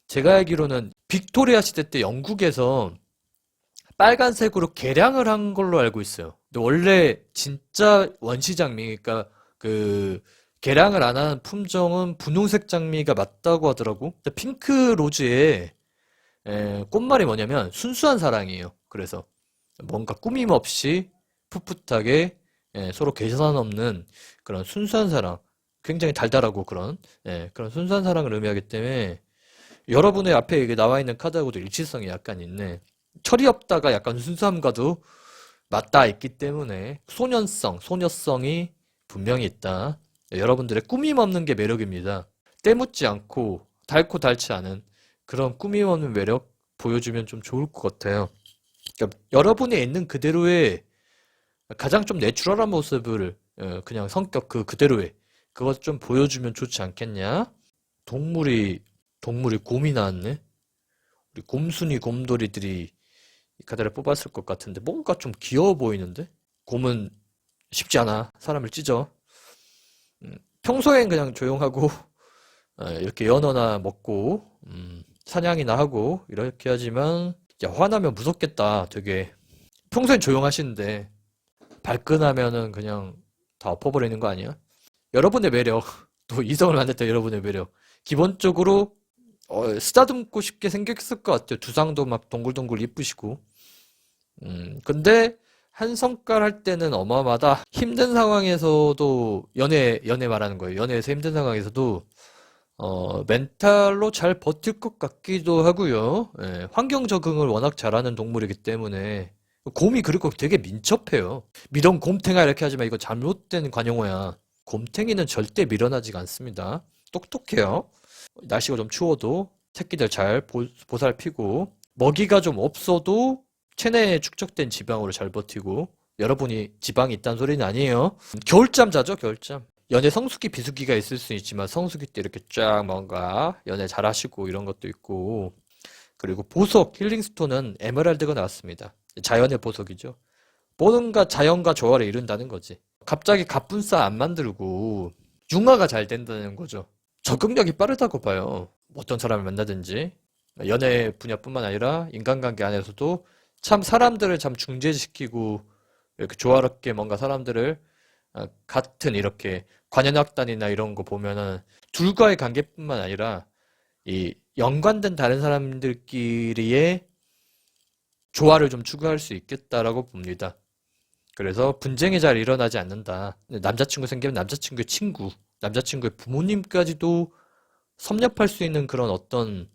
제가 알기로는 빅토리아 시대 때 영국에서 빨간색으로 개량을 한 걸로 알고 있어요. 근데 원래 진짜 원시 장미, 그러니까 그 개량을 안 한 품종은 분홍색 장미가 맞다고 하더라고. 근데 핑크 로즈의 꽃말이 뭐냐면 순수한 사랑이에요. 그래서 뭔가 꾸밈 없이 풋풋하게 서로 계산 없는 그런 순수한 사랑, 굉장히 달달하고 그런 순수한 사랑을 의미하기 때문에 여러분의 앞에 이게 나와 있는 카드하고도 일치성이 약간 있네. 철이 없다가 약간 순수함과도 맞닿아 있기 때문에 소년성, 소녀성이 분명히 있다. 여러분들의 꾸밈 없는 게 매력입니다. 때묻지 않고 닳고 닳지 않은 그런 꾸밈 없는 매력 보여주면 좀 좋을 것 같아요. 그러니까 여러분이 있는 그대로의 가장 좀 내추럴한 모습을 그냥 성격 그대로의 그것 좀 보여주면 좋지 않겠냐? 동물이 곰이 나왔네. 우리 곰순이 곰돌이들이 이 카드를 뽑았을 것 같은데 뭔가 좀 귀여워 보이는데? 곰은 쉽지 않아. 사람을 찢어. 평소엔 그냥 조용하고 이렇게 연어나 먹고 사냥이나 하고 이렇게 하지만 야, 화나면 무섭겠다. 되게 평소엔 조용하시는데 발끈하면은 그냥 다 엎어버리는 거 아니야? 여러분의 매력, 또 이성을 만났던 여러분의 매력. 기본적으로 쓰다듬고 싶게 생겼을 것 같아요. 두상도 막 동글동글 이쁘시고. 근데 한 성깔 할 때는 어마어마하다. 힘든 상황에서도 연애 말하는 거예요. 연애에서 힘든 상황에서도 멘탈로 잘 버틸 것 같기도 하고요. 예, 환경 적응을 워낙 잘하는 동물이기 때문에 곰이 그리고 되게 민첩해요. 미련 곰탱아 이렇게 하지만 이거 잘못된 관용어야. 곰탱이는 절대 밀어나지가 않습니다. 똑똑해요. 날씨가 좀 추워도 새끼들 잘 보살피고 먹이가 좀 없어도 체내에 축적된 지방으로 잘 버티고 여러분이 지방이 있다는 소리는 아니에요. 겨울잠 자죠, 겨울잠. 연애 성수기 비수기가 있을 수 있지만 성수기 때 이렇게 쫙 뭔가 연애 잘 하시고 이런 것도 있고 그리고 보석 힐링스톤은 에메랄드가 나왔습니다. 자연의 보석이죠. 뭔가 자연과 조화를 이룬다는 거지. 갑자기 갑분싸 안 만들고 융화가 잘 된다는 거죠. 적응력이 빠르다고 봐요. 어떤 사람을 만나든지 연애 분야뿐만 아니라 인간관계 안에서도 참 사람들을 참 중재시키고 이렇게 조화롭게 뭔가 사람들을 같은 이렇게 관현악단이나 이런 거 보면은 둘과의 관계뿐만 아니라 이 연관된 다른 사람들끼리의 조화를 좀 추구할 수 있겠다라고 봅니다. 그래서 분쟁이 잘 일어나지 않는다. 남자친구 생기면 남자친구의 친구, 남자친구의 부모님까지도 섭렵할 수 있는 그런 어떤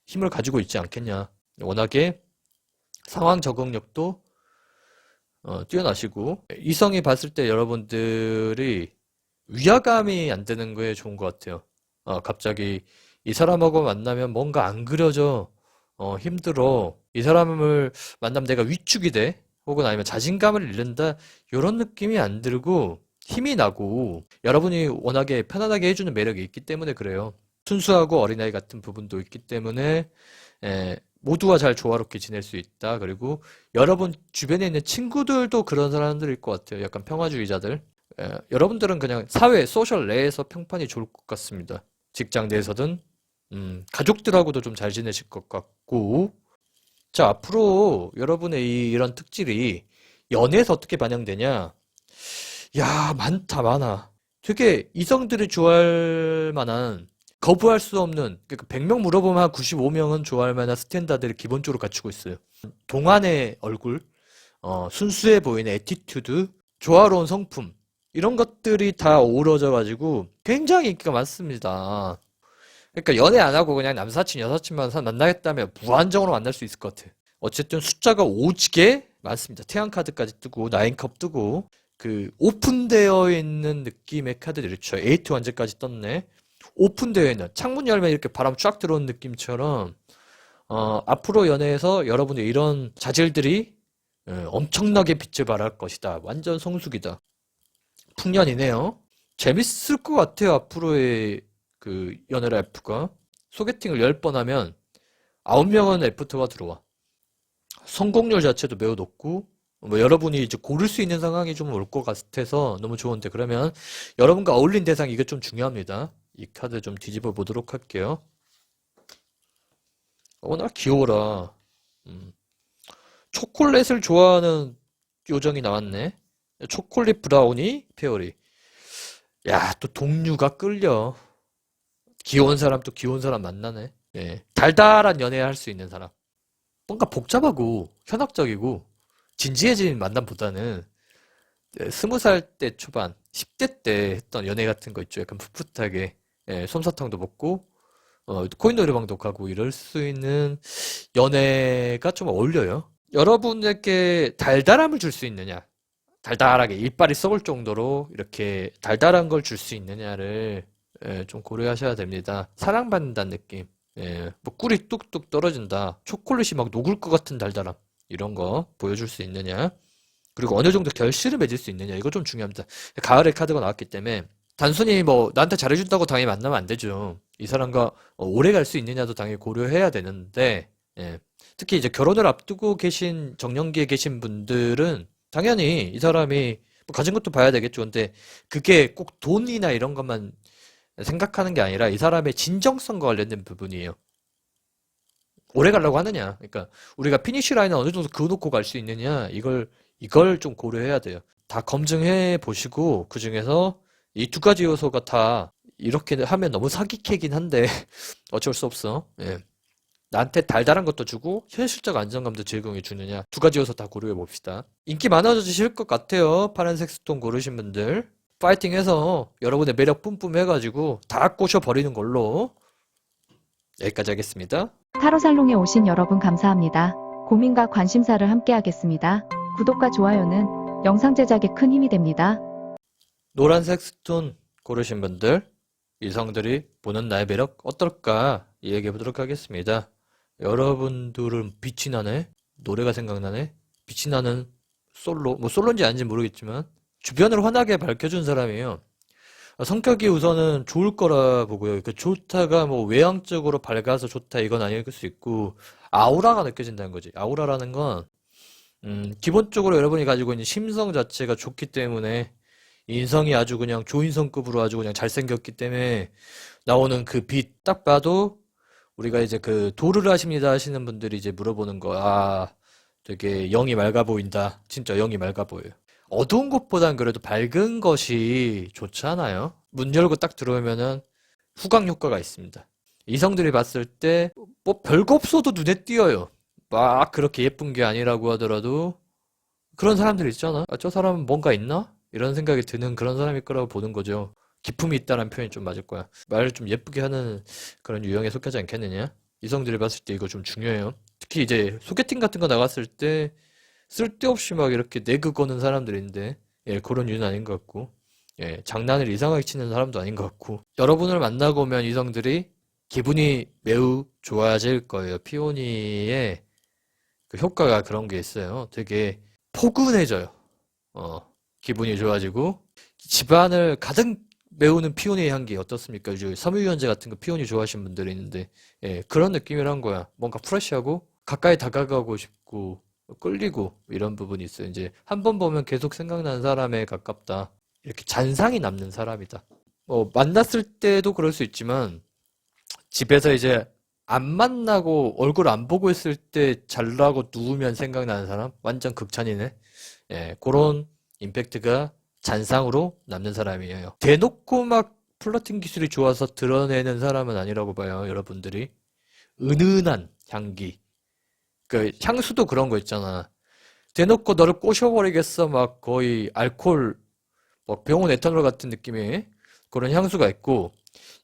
힘을 가지고 있지 않겠냐. 워낙에 상황 적응력도 뛰어나시고 이성이 봤을 때 여러분들이 위화감이 안 되는 거에 좋은 것 같아요. 갑자기 이 사람하고 만나면 뭔가 안 그려져. 힘들어. 이 사람을 만나면 내가 위축이 돼. 혹은 아니면 자신감을 잃는다. 이런 느낌이 안 들고 힘이 나고 여러분이 워낙에 편안하게 해주는 매력이 있기 때문에 그래요. 순수하고 어린아이 같은 부분도 있기 때문에 모두와 잘 조화롭게 지낼 수 있다. 그리고 여러분 주변에 있는 친구들도 그런 사람들일 것 같아요. 약간 평화주의자들. 여러분들은 그냥 사회, 소셜 내에서 평판이 좋을 것 같습니다. 직장 내에서든 가족들하고도 좀 잘 지내실 것 같고 자, 앞으로 여러분의 이런 특질이 연애에서 어떻게 반영되냐? 야, 많아. 되게 이성들이 좋아할 만한 거부할 수 없는 그러니까 100명 물어보면 한 95명은 좋아할 만한 스탠다드를 기본적으로 갖추고 있어요. 동안의 얼굴, 순수해 보이는 애티튜드, 조화로운 성품 이런 것들이 다 어우러져 가지고 굉장히 인기가 많습니다. 그러니까 연애 안 하고 그냥 남사친, 여사친만 만나겠다면 무한정으로 만날 수 있을 것 같아. 어쨌든 숫자가 오지게 많습니다. 태양카드까지 뜨고, 나인컵 뜨고, 그 오픈되어 있는 느낌의 카드들 있죠. 에이트 완제까지 떴네. 오픈되어 있는, 창문 열면 이렇게 바람 쫙 들어오는 느낌처럼, 앞으로 연애에서 여러분의 이런 자질들이 엄청나게 빛을 발할 것이다. 완전 성숙이다. 풍년이네요. 재밌을 것 같아요. 앞으로의 그 연애라 F가 소개팅을 10번 하면 9명은 F가 들어와. 성공률 자체도 매우 높고 뭐 여러분이 이제 고를 수 있는 상황이 좀 올 것 같아서 너무 좋은데 그러면 여러분과 어울린 대상 이게 좀 중요합니다. 이 카드 좀 뒤집어 보도록 할게요. 나 귀여워라. 초콜릿을 좋아하는 요정이 나왔네. 초콜릿 브라우니 페어리. 야, 또 동류가 끌려. 귀여운 사람 또 귀여운 사람 만나네. 예. 달달한 연애할 수 있는 사람. 뭔가 복잡하고 현학적이고 진지해진 만남보다는 20살 때 초반, 10대 때 했던 연애 같은 거 있죠. 약간 풋풋하게 예, 솜사탕도 먹고 코인 노래방도 가고 이럴 수 있는 연애가 좀 어울려요. 여러분에게 달달함을 줄 수 있느냐, 달달하게 이빨이 썩을 정도로 이렇게 달달한 걸 줄 수 있느냐를 예, 좀 고려하셔야 됩니다. 사랑받는다는 느낌. 예, 뭐 꿀이 뚝뚝 떨어진다. 초콜릿이 막 녹을 것 같은 달달함. 이런 거 보여줄 수 있느냐. 그리고 어느 정도 결실을 맺을 수 있느냐. 이거 좀 중요합니다. 가을의 카드가 나왔기 때문에 단순히 뭐 나한테 잘해준다고 당연히 만나면 안 되죠. 이 사람과 오래 갈 수 있느냐도 당연히 고려해야 되는데 예, 특히 이제 결혼을 앞두고 계신 정년기에 계신 분들은 당연히 이 사람이 뭐 가진 것도 봐야 되겠죠. 근데 그게 꼭 돈이나 이런 것만 생각하는 게 아니라 이 사람의 진정성과 관련된 부분이에요. 오래 가려고 하느냐. 그러니까 우리가 피니시 라인을 어느 정도 그어놓고 갈 수 있느냐. 이걸 좀 고려해야 돼요. 다 검증해 보시고 그 중에서 이 두 가지 요소가 다 이렇게 하면 너무 사기캐긴 한데 어쩔 수 없어. 예. 나한테 달달한 것도 주고 현실적 안정감도 제공해 주느냐. 두 가지 요소 다 고려해 봅시다. 인기 많아지실 것 같아요. 파란색 스톤 고르신 분들. 파이팅해서 여러분의 매력 뿜뿜 해가지고 다 꼬셔버리는 걸로 여기까지 하겠습니다. 타로살롱에 오신 여러분 감사합니다. 고민과 관심사를 함께하겠습니다. 구독과 좋아요는 영상 제작에 큰 힘이 됩니다. 노란색 스톤 고르신 분들, 이성들이 보는 나의 매력 어떨까 얘기해 보도록 하겠습니다. 여러분들은 빛이 나네? 노래가 생각나네? 빛이 나는 솔로, 뭐 솔로인지 아닌지 모르겠지만 주변을 환하게 밝혀준 사람이에요. 성격이 우선은 좋을 거라 보고요. 그 좋다가 뭐 외향적으로 밝아서 좋다 이건 아닐 수 있고 아우라가 느껴진다는 거지. 아우라라는 건 기본적으로 여러분이 가지고 있는 심성 자체가 좋기 때문에 인성이 아주 그냥 조인성급으로 아주 그냥 잘생겼기 때문에 나오는 그 빛 딱 봐도 우리가 이제 그 도를 하십니다 하시는 분들이 이제 물어보는 거, 되게 영이 맑아 보인다. 진짜 영이 맑아 보여요. 어두운 것보단 그래도 밝은 것이 좋잖아요. 문 열고 딱 들어오면은 후광 효과가 있습니다. 이성들이 봤을 때 뭐 별거 없어도 눈에 띄어요. 막 그렇게 예쁜 게 아니라고 하더라도 그런 사람들 있잖아. 저 사람은 뭔가 있나? 이런 생각이 드는 그런 사람일 거라고 보는 거죠. 기품이 있다는 표현이 좀 맞을 거야. 말을 좀 예쁘게 하는 그런 유형에 속하지 않겠느냐? 이성들이 봤을 때 이거 좀 중요해요. 특히 이제 소개팅 같은 거 나갔을 때 쓸데없이 막 이렇게 내그 거는 사람들인데 예, 그런 유는 아닌 것 같고 예, 장난을 이상하게 치는 사람도 아닌 것 같고 여러분을 만나고 오면 이성들이 기분이 매우 좋아질 거예요. 피오니의 그 효과가 그런 게 있어요. 되게 포근해져요. 기분이 좋아지고 집안을 가득 메우는 피오니의 향기 어떻습니까? 요즘 섬유유연제 같은 거 피오니 좋아하시는 분들이 있는데 예, 그런 느낌이란 거야. 뭔가 프레시하고 가까이 다가가고 싶고 끌리고 이런 부분이 있어요. 이제 한 번 보면 계속 생각나는 사람에 가깝다. 이렇게 잔상이 남는 사람이다. 만났을 때도 그럴 수 있지만 집에서 이제 안 만나고 얼굴 안 보고 있을 때 잘라고 누우면 생각나는 사람? 완전 극찬이네. 예, 그런 임팩트가 잔상으로 남는 사람이에요. 대놓고 막 플러팅 기술이 좋아서 드러내는 사람은 아니라고 봐요, 여러분들이. 은은한 향기. 그 향수도 그런 거 있잖아. 대놓고 너를 꼬셔버리겠어. 막 거의 알코올, 뭐 병원 에탄올 같은 느낌의 그런 향수가 있고,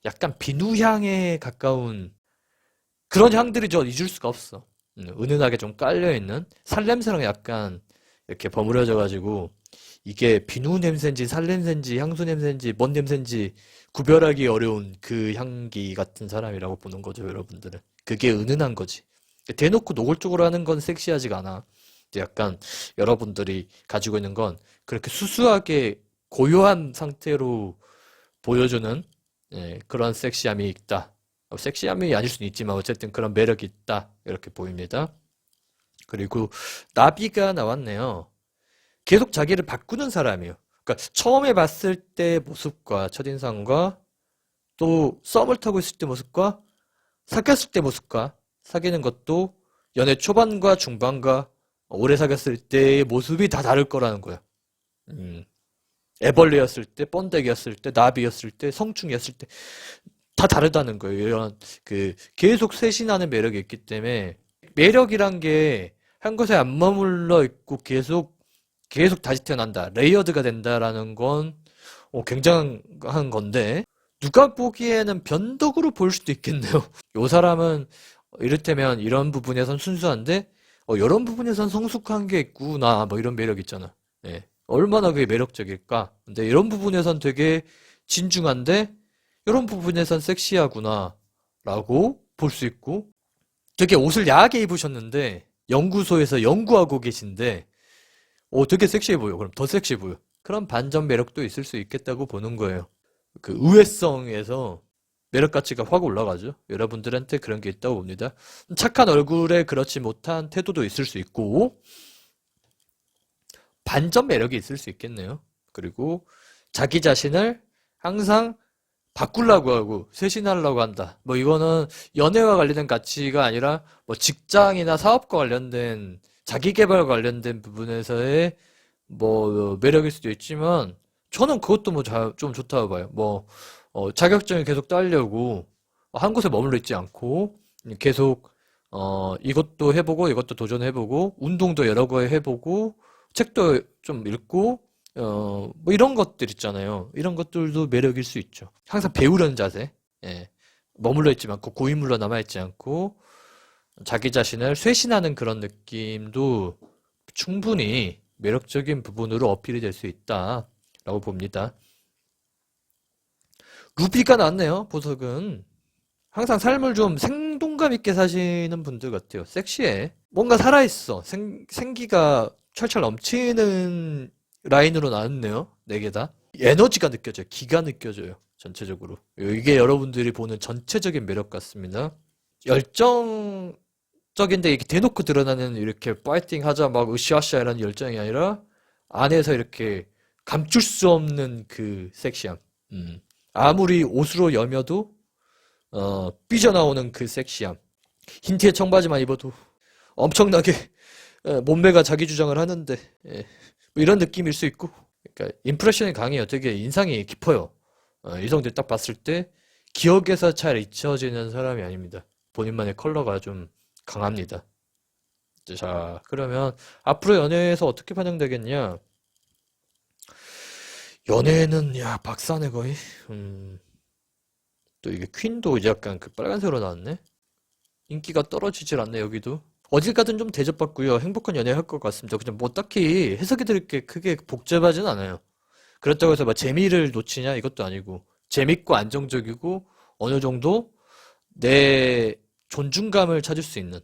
약간 비누향에 가까운 그런 향들이 저 잊을 수가 없어. 은은하게 좀 깔려있는 살냄새랑 약간 이렇게 버무려져가지고 이게 비누 냄새인지 살냄새인지 향수 냄새인지 뭔 냄새인지 구별하기 어려운 그 향기 같은 사람이라고 보는 거죠, 여러분들은. 그게 은은한 거지. 대놓고 노골적으로 하는 건 섹시하지가 않아. 근데 약간 여러분들이 가지고 있는 건 그렇게 수수하게 고요한 상태로 보여주는 그런 섹시함이 있다. 섹시함이 아닐 수는 있지만 어쨌든 그런 매력이 있다. 이렇게 보입니다. 그리고 나비가 나왔네요. 계속 자기를 바꾸는 사람이에요. 그러니까 처음에 봤을 때 모습과 첫인상과 또 썸을 타고 있을 때 모습과 사귀었을 때 모습과 사귀는 것도 연애 초반과 중반과 오래 사귀었을 때의 모습이 다 다를 거라는 거야. 애벌레였을 때, 번데기였을 때, 나비였을 때, 성충이었을 때 다 다르다는 거예요. 이런 계속 쇄신하는 매력이 있기 때문에 매력이란 게 한 곳에 안 머물러 있고 계속 다시 태어난다. 레이어드가 된다라는 건 굉장한 건데 누가 보기에는 변덕으로 보일 수도 있겠네요. 요 사람은 이를테면 이런 부분에선 순수한데 이런 부분에선 성숙한 게 있구나. 뭐 이런 매력 있잖아. 예. 얼마나 그게 매력적일까? 근데 이런 부분에선 되게 진중한데 이런 부분에선 섹시하구나 라고 볼 수 있고 되게 옷을 야하게 입으셨는데 연구소에서 연구하고 계신데 되게 섹시해 보여. 그럼 더 섹시해 보여. 그런 반전 매력도 있을 수 있겠다고 보는 거예요. 그 의외성에서 매력 가치가 확 올라가죠. 여러분들한테 그런 게 있다고 봅니다. 착한 얼굴에 그렇지 못한 태도도 있을 수 있고 반전 매력이 있을 수 있겠네요. 그리고 자기 자신을 항상 바꾸려고 하고 쇄신하려고 한다. 뭐 이거는 연애와 관련된 가치가 아니라 뭐 직장이나 사업과 관련된 자기 개발 관련된 부분에서의 뭐 매력일 수도 있지만 저는 그것도 뭐 좀 좋다고 봐요. 뭐 자격증을 계속 따려고 한 곳에 머물러 있지 않고 계속 이것도 해보고 이것도 도전해보고 운동도 여러 거 해보고 책도 좀 읽고 뭐 이런 것들 있잖아요. 이런 것들도 매력일 수 있죠. 항상 배우려는 자세. 예. 머물러 있지 않고 고인물로 남아있지 않고 자기 자신을 쇄신하는 그런 느낌도 충분히 매력적인 부분으로 어필이 될 수 있다라고 봅니다. 루비가 나왔네요. 보석은 항상 삶을 좀 생동감 있게 사시는 분들 같아요. 섹시해. 뭔가 살아있어. 생기가 철철 넘치는 라인으로 나왔네요. 네 개 다. 에너지가 느껴져요. 기가 느껴져요. 전체적으로. 이게 여러분들이 보는 전체적인 매력 같습니다. 열정적인데 이렇게 대놓고 드러나는 이렇게 파이팅 하자 막 으쌰으쌰 이런 열정이 아니라 안에서 이렇게 감출 수 없는 그 섹시함. 아무리 옷으로 여며도 삐져나오는 그 섹시함. 흰 티에 청바지만 입어도 엄청나게 몸매가 자기 주장을 하는데 뭐 이런 느낌일 수 있고 그러니까 임프레션이 강해요. 되게 인상이 깊어요. 이성들 딱 봤을 때 기억에서 잘 잊혀지는 사람이 아닙니다. 본인만의 컬러가 좀 강합니다. 자, 그러면 앞으로 연애에서 어떻게 반영되겠냐? 연애는 야 박사네 거의. 또 이게 퀸도 이제 약간 그 빨간색으로 나왔네. 인기가 떨어지질 않네 여기도. 어딜 가든 좀 대접받고요. 행복한 연애 할 것 같습니다. 그냥 뭐 딱히 해석이 드릴 게 크게 복잡하진 않아요. 그렇다고 해서 막 재미를 놓치냐 이것도 아니고 재밌고 안정적이고 어느 정도 내 존중감을 찾을 수 있는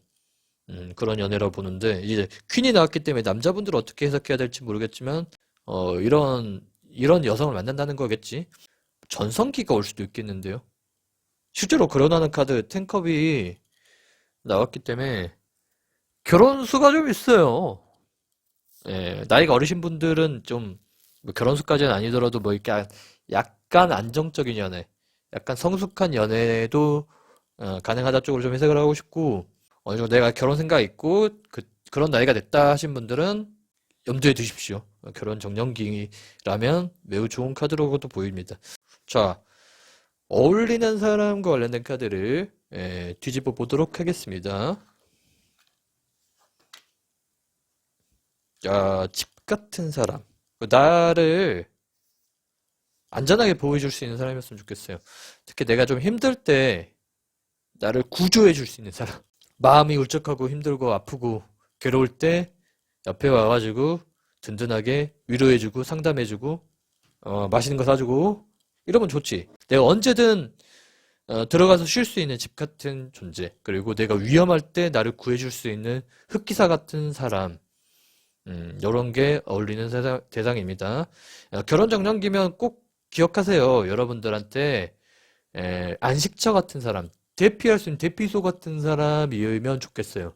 그런 연애라고 보는데 이제 퀸이 나왔기 때문에 남자분들은 어떻게 해석해야 될지 모르겠지만 이런 여성을 만난다는 거겠지. 전성기가 올 수도 있겠는데요. 실제로 결혼하는 카드 텐컵이 나왔기 때문에 결혼 수가 좀 있어요. 예, 나이가 어리신 분들은 좀뭐 결혼 수까지는 아니더라도 뭐 이렇게 약간 안정적인 연애, 약간 성숙한 연애도 가능하다 쪽으로 좀 해석을 하고 싶고 어느 정도 내가 결혼 생각 있고 그런 나이가 됐다 하신 분들은 염두에 두십시오. 결혼 정년기라면 매우 좋은 카드로도 보입니다. 자, 어울리는 사람과 관련된 카드를 뒤집어 보도록 하겠습니다. 자, 집 같은 사람. 나를 안전하게 보호해줄 수 있는 사람이었으면 좋겠어요. 특히 내가 좀 힘들 때 나를 구조해줄 수 있는 사람. 마음이 울적하고 힘들고 아프고 괴로울 때 옆에 와가지고 든든하게 위로해주고 상담해주고 맛있는 거 사주고 이러면 좋지. 내가 언제든 들어가서 쉴 수 있는 집 같은 존재. 그리고 내가 위험할 때 나를 구해줄 수 있는 흑기사 같은 사람. 요런 게 어울리는 대상입니다. 결혼 정년기면 꼭 기억하세요. 여러분들한테 안식처 같은 사람, 대피할 수 있는 대피소 같은 사람이면 좋겠어요.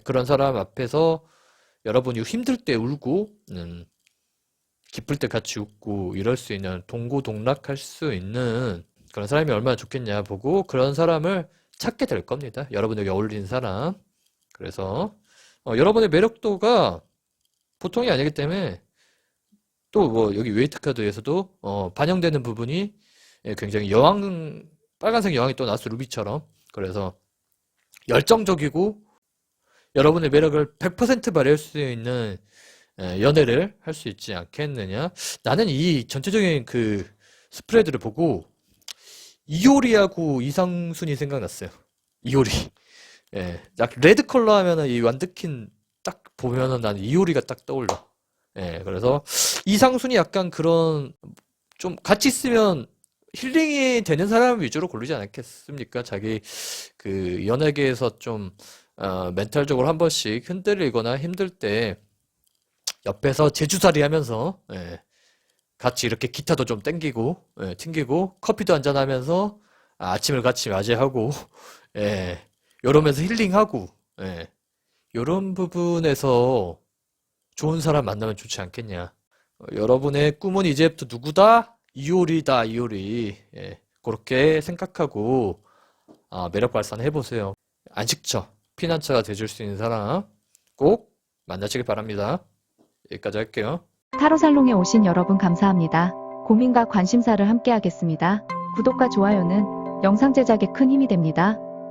그런 사람 앞에서 여러분이 힘들 때 울고, 기쁠 때 같이 웃고, 이럴 수 있는, 동고동락할 수 있는 그런 사람이 얼마나 좋겠냐 보고, 그런 사람을 찾게 될 겁니다. 여러분에게 어울리는 사람. 그래서, 여러분의 매력도가 보통이 아니기 때문에, 또 뭐, 여기 웨이트 카드에서도, 반영되는 부분이 굉장히 빨간색 여왕이 또 나왔어, 루비처럼. 그래서, 열정적이고, 여러분의 매력을 100% 발휘할 수 있는 연애를 할 수 있지 않겠느냐. 나는 이 전체적인 그 스프레드를 보고 이효리하고 이상순이 생각났어요. 이효리. 딱 레드 컬러 하면은 이 완드킨 딱 보면은 나는 이효리가 딱 떠올라. 그래서 이상순이 약간 그런 좀 같이 있으면 힐링이 되는 사람 위주로 고르지 않겠습니까? 자기 그 연예계에서 좀 멘탈적으로 한 번씩 흔들리거나 힘들 때 옆에서 제주살이 하면서 같이 이렇게 기타도 좀 땡기고 튕기고 커피도 한잔 하면서 아침을 같이 맞이하고 이러면서 힐링하고 이런 부분에서 좋은 사람 만나면 좋지 않겠냐. 여러분의 꿈은 이제부터 누구다? 이효리다, 이효리. 그렇게 생각하고 매력 발산 해보세요. 안식처, 피난처가 돼줄 수 있는 사람 꼭 만나시길 바랍니다. 여기까지 할게요. 타로살롱에 오신 여러분 감사합니다. 고민과 관심사를 함께 하겠습니다. 구독과 좋아요는 영상 제작에 큰 힘이 됩니다.